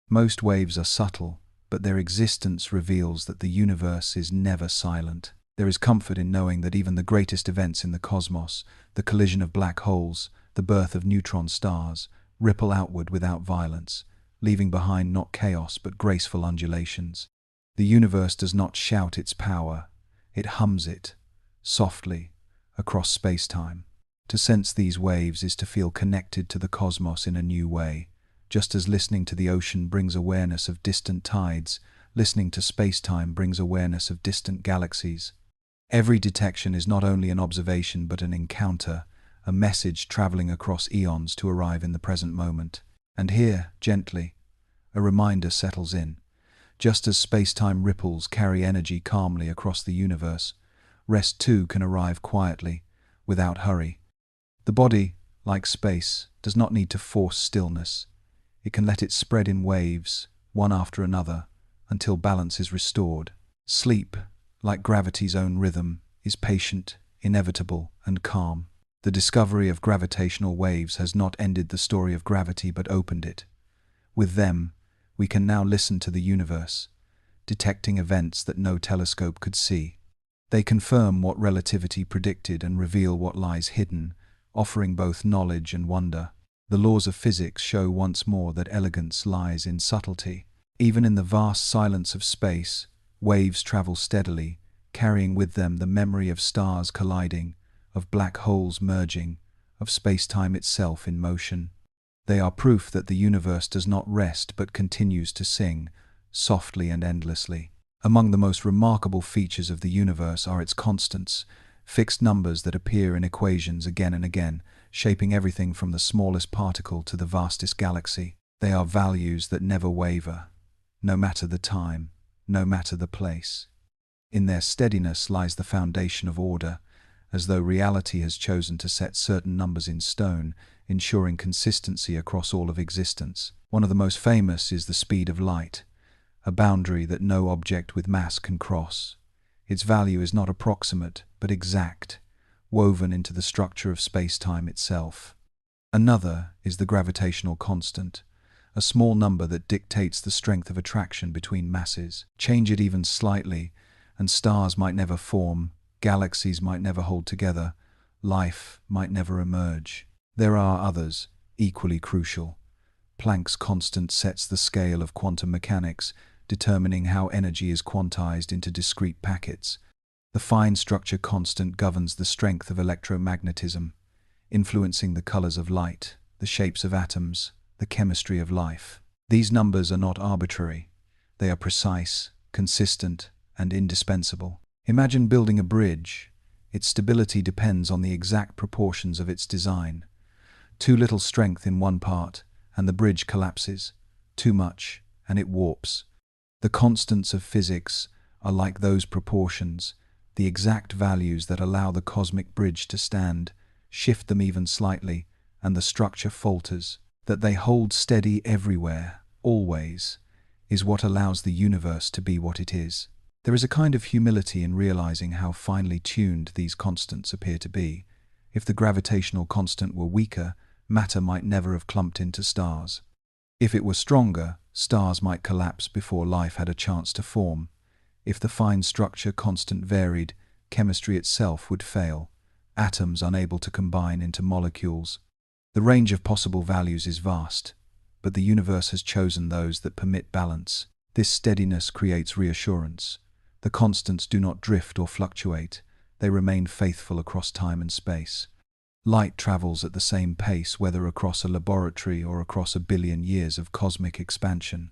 Most waves are subtle, but their existence reveals that the universe is never silent. There is comfort in knowing that even the greatest events in the cosmos, the collision of black holes, the birth of neutron stars, ripple outward without violence, leaving behind not chaos but graceful undulations. The universe does not shout its power, it hums it, softly, across space-time. To sense these waves is to feel connected to the cosmos in a new way. Just as listening to the ocean brings awareness of distant tides, listening to space-time brings awareness of distant galaxies. Every detection is not only an observation but an encounter, a message traveling across eons to arrive in the present moment. And here, gently, a reminder settles in. Just as space-time ripples carry energy calmly across the universe, rest too can arrive quietly, without hurry. The body, like space, does not need to force stillness. It can let it spread in waves, one after another, until balance is restored. Sleep, like gravity's own rhythm, is patient, inevitable, and calm. The discovery of gravitational waves has not ended the story of gravity but opened it. With them, we can now listen to the universe, detecting events that no telescope could see. They confirm what relativity predicted and reveal what lies hidden, offering both knowledge and wonder. The laws of physics show once more that elegance lies in subtlety. Even in the vast silence of space, waves travel steadily, carrying with them the memory of stars colliding, of black holes merging, of space-time itself in motion. They are proof that the universe does not rest but continues to sing, softly and endlessly. Among the most remarkable features of the universe are its constants, fixed numbers that appear in equations again and again, shaping everything from the smallest particle to the vastest galaxy. They are values that never waver, no matter the time, no matter the place. In their steadiness lies the foundation of order, as though reality has chosen to set certain numbers in stone, ensuring consistency across all of existence. One of the most famous is the speed of light, a boundary that no object with mass can cross. Its value is not approximate, but exact, woven into the structure of space-time itself. Another is the gravitational constant, a small number that dictates the strength of attraction between masses. Change it even slightly, and stars might never form, galaxies might never hold together, life might never emerge. There are others, equally crucial. Planck's constant sets the scale of quantum mechanics, determining how energy is quantized into discrete packets. The fine structure constant governs the strength of electromagnetism, influencing the colors of light, the shapes of atoms, the chemistry of life. These numbers are not arbitrary. They are precise, consistent, and indispensable. Imagine building a bridge. Its stability depends on the exact proportions of its design. Too little strength in one part, and the bridge collapses. Too much, and it warps. The constants of physics are like those proportions, the exact values that allow the cosmic bridge to stand. Shift them even slightly, and the structure falters. That they hold steady everywhere, always, is what allows the universe to be what it is. There is a kind of humility in realizing how finely tuned these constants appear to be. If the gravitational constant were weaker, matter might never have clumped into stars. If it were stronger, stars might collapse before life had a chance to form. If the fine structure constant varied, chemistry itself would fail, atoms unable to combine into molecules. The range of possible values is vast, but the universe has chosen those that permit balance. This steadiness creates reassurance. The constants do not drift or fluctuate, they remain faithful across time and space. Light travels at the same pace whether across a laboratory or across a billion years of cosmic expansion.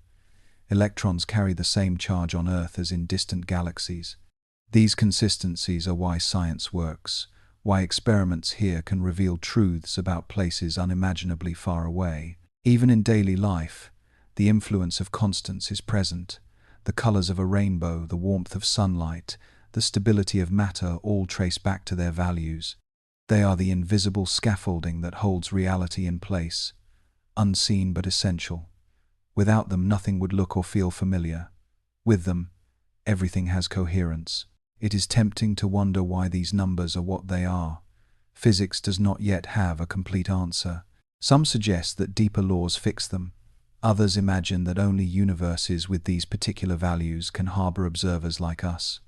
Electrons carry the same charge on Earth as in distant galaxies. These consistencies are why science works, why experiments here can reveal truths about places unimaginably far away. Even in daily life, the influence of constants is present. The colors of a rainbow, the warmth of sunlight, the stability of matter all trace back to their values. They are the invisible scaffolding that holds reality in place, unseen but essential. Without them, nothing would look or feel familiar. With them, everything has coherence. It is tempting to wonder why these numbers are what they are. Physics does not yet have a complete answer. Some suggest that deeper laws fix them. Others imagine that only universes with these particular values can harbor observers like us.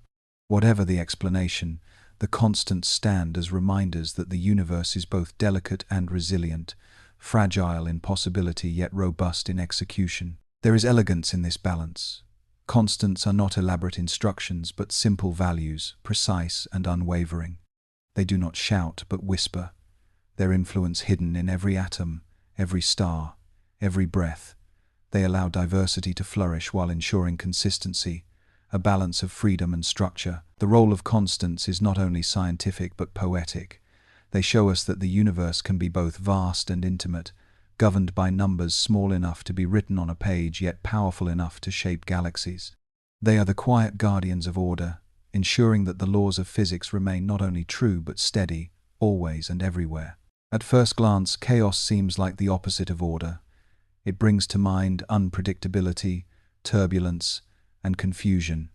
Whatever the explanation, the constants stand as reminders that the universe is both delicate and resilient, fragile in possibility yet robust in execution. There is elegance in this balance. Constants are not elaborate instructions but simple values, precise and unwavering. They do not shout but whisper, their influence hidden in every atom, every star, every breath. They allow diversity to flourish while ensuring consistency, a balance of freedom and structure. The role of constants is not only scientific but poetic. They show us that the universe can be both vast and intimate, governed by numbers small enough to be written on a page yet powerful enough to shape galaxies. They are the quiet guardians of order, ensuring that the laws of physics remain not only true but steady, always and everywhere. At first glance, chaos seems like the opposite of order. It brings to mind unpredictability, turbulence, and confusion.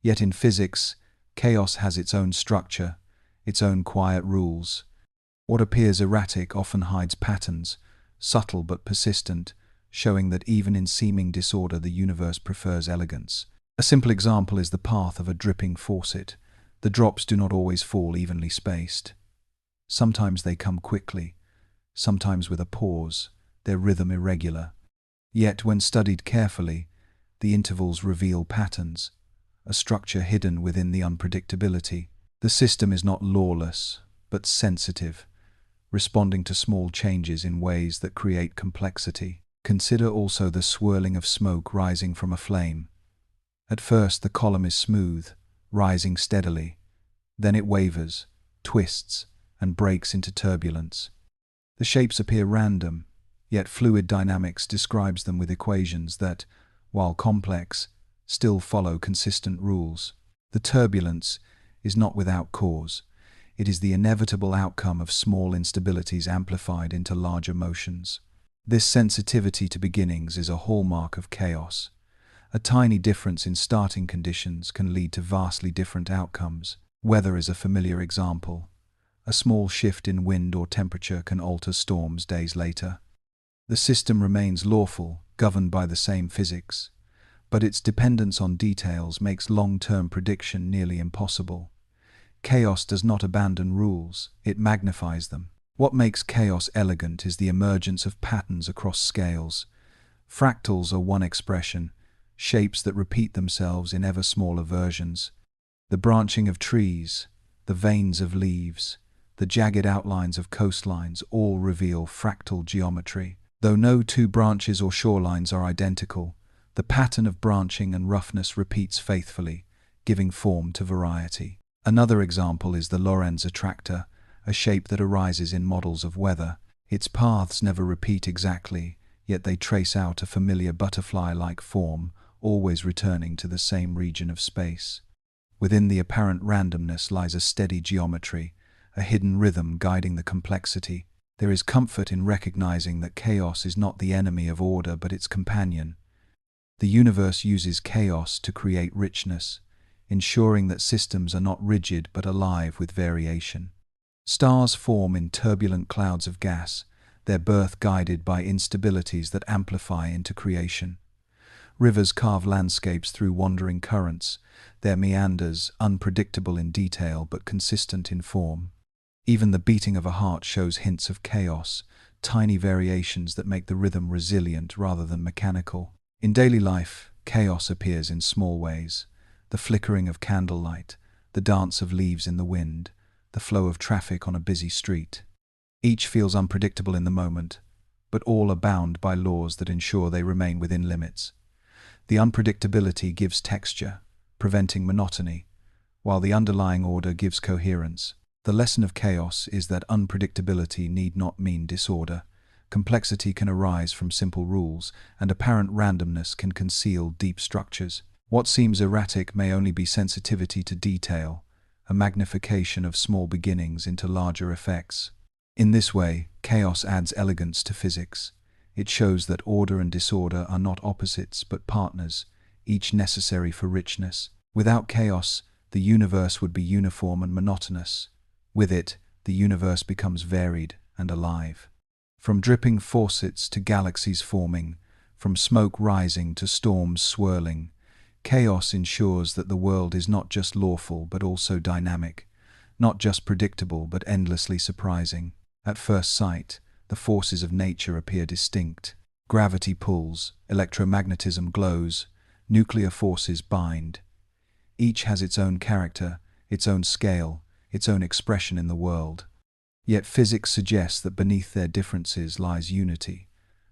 Yet in physics, chaos has its own structure, its own quiet rules. What appears erratic often hides patterns, subtle but persistent, showing that even in seeming disorder the universe prefers elegance. A simple example is the path of a dripping faucet. The drops do not always fall evenly spaced. Sometimes they come quickly, sometimes with a pause, their rhythm irregular. Yet when studied carefully, the intervals reveal patterns, a structure hidden within the unpredictability. The system is not lawless, but sensitive, responding to small changes in ways that create complexity. Consider also the swirling of smoke rising from a flame. At first the column is smooth, rising steadily. Then it wavers, twists, and breaks into turbulence. The shapes appear random, yet fluid dynamics describes them with equations that, while complex, still follow consistent rules. The turbulence is not without cause. It is the inevitable outcome of small instabilities amplified into larger motions. This sensitivity to beginnings is a hallmark of chaos. A tiny difference in starting conditions can lead to vastly different outcomes. Weather is a familiar example. A small shift in wind or temperature can alter storms days later. The system remains lawful, governed by the same physics, but its dependence on details makes long-term prediction nearly impossible. Chaos does not abandon rules, it magnifies them. What makes chaos elegant is the emergence of patterns across scales. Fractals are one expression, shapes that repeat themselves in ever smaller versions. The branching of trees, the veins of leaves, the jagged outlines of coastlines all reveal fractal geometry. Though no two branches or shorelines are identical, the pattern of branching and roughness repeats faithfully, giving form to variety. Another example is the Lorentz attractor, a shape that arises in models of weather. Its paths never repeat exactly, yet they trace out a familiar butterfly-like form, always returning to the same region of space. Within the apparent randomness lies a steady geometry, a hidden rhythm guiding the complexity. There is comfort in recognizing that chaos is not the enemy of order but its companion. The universe uses chaos to create richness, ensuring that systems are not rigid but alive with variation. Stars form in turbulent clouds of gas, their birth guided by instabilities that amplify into creation. Rivers carve landscapes through wandering currents, their meanders unpredictable in detail but consistent in form. Even the beating of a heart shows hints of chaos, tiny variations that make the rhythm resilient rather than mechanical. In daily life, chaos appears in small ways. The flickering of candlelight, the dance of leaves in the wind, the flow of traffic on a busy street. Each feels unpredictable in the moment, but all are bound by laws that ensure they remain within limits. The unpredictability gives texture, preventing monotony, while the underlying order gives coherence. The lesson of chaos is that unpredictability need not mean disorder. Complexity can arise from simple rules, and apparent randomness can conceal deep structures. What seems erratic may only be sensitivity to detail, a magnification of small beginnings into larger effects. In this way, chaos adds elegance to physics. It shows that order and disorder are not opposites but partners, each necessary for richness. Without chaos, the universe would be uniform and monotonous. With it, the universe becomes varied and alive. From dripping faucets to galaxies forming, from smoke rising to storms swirling, chaos ensures that the world is not just lawful but also dynamic, not just predictable but endlessly surprising. At first sight, the forces of nature appear distinct. Gravity pulls, electromagnetism glows, nuclear forces bind. Each has its own character, its own scale, its own expression in the world. Yet physics suggests that beneath their differences lies unity,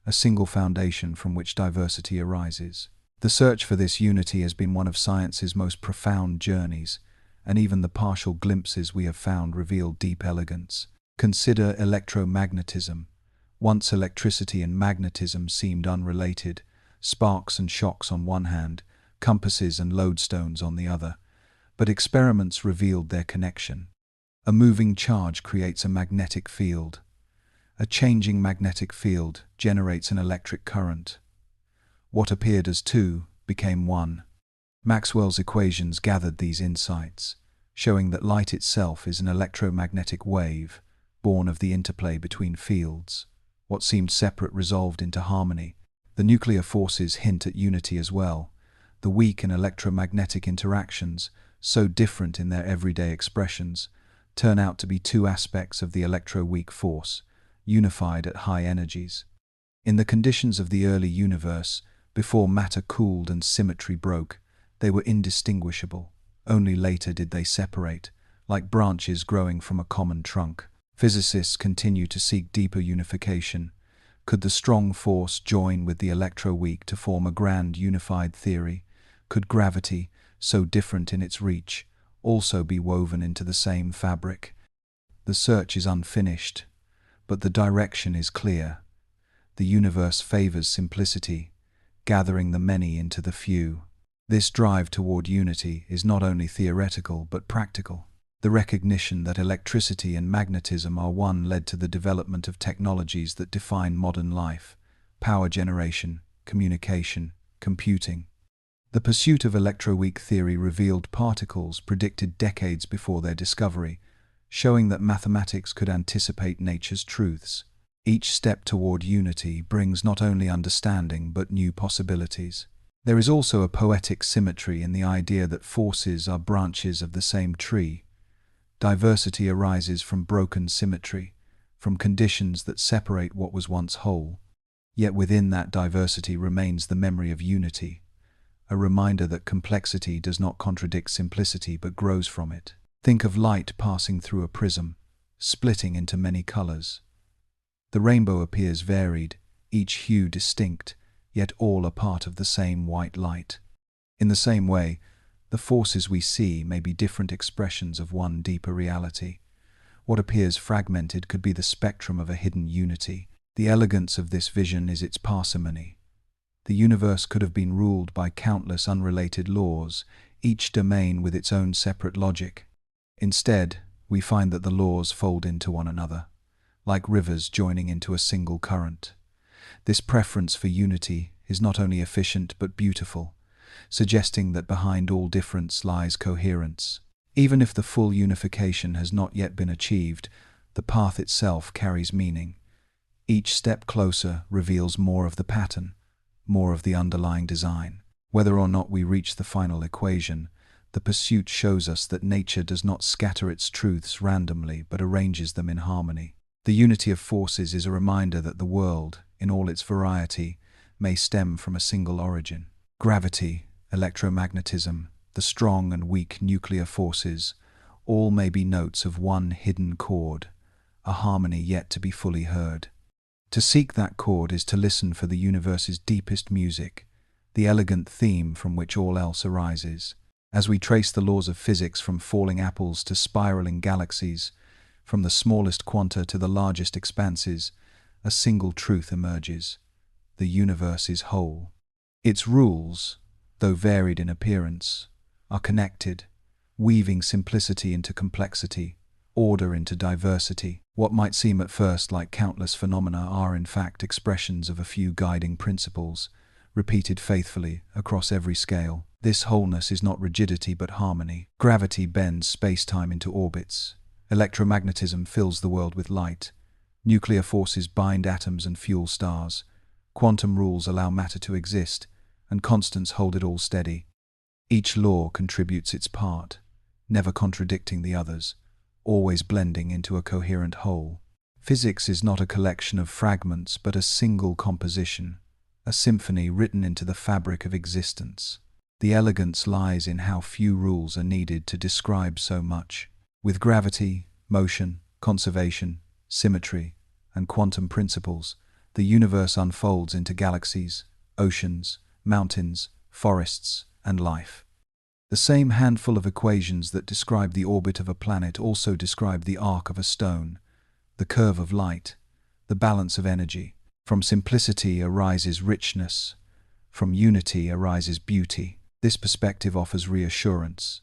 a single foundation from which diversity arises. The search for this unity has been one of science's most profound journeys, and even the partial glimpses we have found reveal deep elegance. Consider electromagnetism. Once electricity and magnetism seemed unrelated, sparks and shocks on one hand, compasses and lodestones on the other, but experiments revealed their connection. A moving charge creates a magnetic field. A changing magnetic field generates an electric current. What appeared as two became one. Maxwell's equations gathered these insights, showing that light itself is an electromagnetic wave, born of the interplay between fields. What seemed separate resolved into harmony. The nuclear forces hint at unity as well. The weak and electromagnetic interactions, so different in their everyday expressions, turn out to be two aspects of the electro-weak force, unified at high energies. In the conditions of the early universe, before matter cooled and symmetry broke, they were indistinguishable. Only later did they separate, like branches growing from a common trunk. Physicists continue to seek deeper unification. Could the strong force join with the electro-weak to form a grand unified theory? Could gravity, so different in its reach, also be woven into the same fabric? The search is unfinished, but the direction is clear. The universe favors simplicity, gathering the many into the few. This drive toward unity is not only theoretical but practical. The recognition that electricity and magnetism are one led to the development of technologies that define modern life: power generation, communication, computing. The pursuit of electroweak theory revealed particles predicted decades before their discovery, showing that mathematics could anticipate nature's truths. Each step toward unity brings not only understanding but new possibilities. There is also a poetic symmetry in the idea that forces are branches of the same tree. Diversity arises from broken symmetry, from conditions that separate what was once whole. Yet within that diversity remains the memory of unity, a reminder that complexity does not contradict simplicity but grows from it. Think of light passing through a prism, splitting into many colors. The rainbow appears varied, each hue distinct, yet all are part of the same white light. In the same way, the forces we see may be different expressions of one deeper reality. What appears fragmented could be the spectrum of a hidden unity. The elegance of this vision is its parsimony. The universe could have been ruled by countless unrelated laws, each domain with its own separate logic. Instead, we find that the laws fold into one another, like rivers joining into a single current. This preference for unity is not only efficient but beautiful, suggesting that behind all difference lies coherence. Even if the full unification has not yet been achieved, the path itself carries meaning. Each step closer reveals more of the pattern, more of the underlying design. Whether or not we reach the final equation, the pursuit shows us that nature does not scatter its truths randomly but arranges them in harmony. The unity of forces is a reminder that the world, in all its variety, may stem from a single origin. Gravity, electromagnetism, the strong and weak nuclear forces, all may be notes of one hidden chord, a harmony yet to be fully heard. To seek that chord is to listen for the universe's deepest music, the elegant theme from which all else arises. As we trace the laws of physics from falling apples to spiraling galaxies, from the smallest quanta to the largest expanses, a single truth emerges: the universe is whole. Its rules, though varied in appearance, are connected, weaving simplicity into complexity, order into diversity. What might seem at first like countless phenomena are in fact expressions of a few guiding principles, repeated faithfully across every scale. This wholeness is not rigidity but harmony. Gravity bends space-time into orbits. Electromagnetism fills the world with light. Nuclear forces bind atoms and fuel stars. Quantum rules allow matter to exist, and constants hold it all steady. Each law contributes its part, never contradicting the others, always blending into a coherent whole. Physics is not a collection of fragments but a single composition, a symphony written into the fabric of existence. The elegance lies in how few rules are needed to describe so much. With gravity, motion, conservation, symmetry, and quantum principles, the universe unfolds into galaxies, oceans, mountains, forests, and life. The same handful of equations that describe the orbit of a planet also describe the arc of a stone, the curve of light, the balance of energy. From simplicity arises richness, from unity arises beauty. This perspective offers reassurance.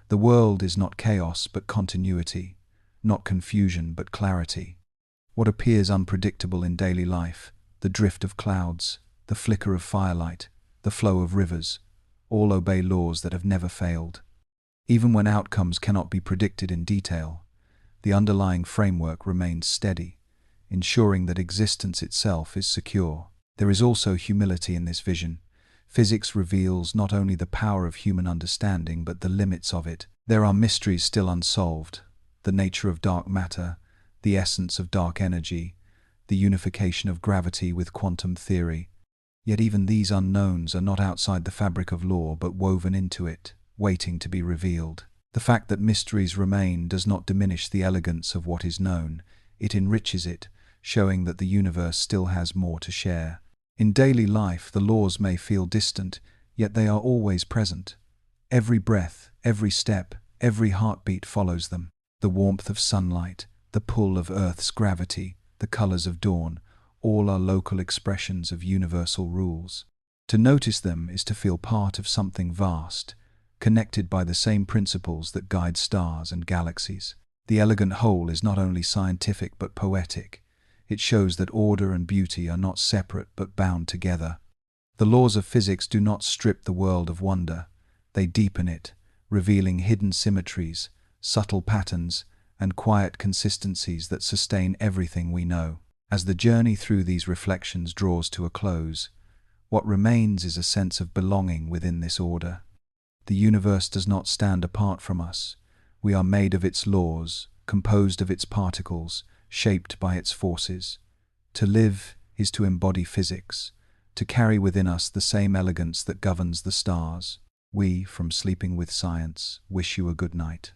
The world is not chaos but continuity, not confusion but clarity. What appears unpredictable in daily life, the drift of clouds, the flicker of firelight, the flow of rivers, all obey laws that have never failed. Even when outcomes cannot be predicted in detail, the underlying framework remains steady, ensuring that existence itself is secure. There is also humility in this vision. Physics reveals not only the power of human understanding but the limits of it. There are mysteries still unsolved, the nature of dark matter, the essence of dark energy, the unification of gravity with quantum theory. Yet even these unknowns are not outside the fabric of law but woven into it, waiting to be revealed. The fact that mysteries remain does not diminish the elegance of what is known. It enriches it, showing that the universe still has more to share. In daily life, the laws may feel distant, yet they are always present. Every breath, every step, every heartbeat follows them. The warmth of sunlight, the pull of Earth's gravity, the colors of dawn, all are local expressions of universal rules. To notice them is to feel part of something vast, connected by the same principles that guide stars and galaxies. The elegant whole is not only scientific but poetic. It shows that order and beauty are not separate but bound together. The laws of physics do not strip the world of wonder. They deepen it, revealing hidden symmetries, subtle patterns, and quiet consistencies that sustain everything we know. As the journey through these reflections draws to a close, what remains is a sense of belonging within this order. The universe does not stand apart from us. We are made of its laws, composed of its particles, shaped by its forces. To live is to embody physics, to carry within us the same elegance that governs the stars. We, from Sleeping with Science, wish you a good night.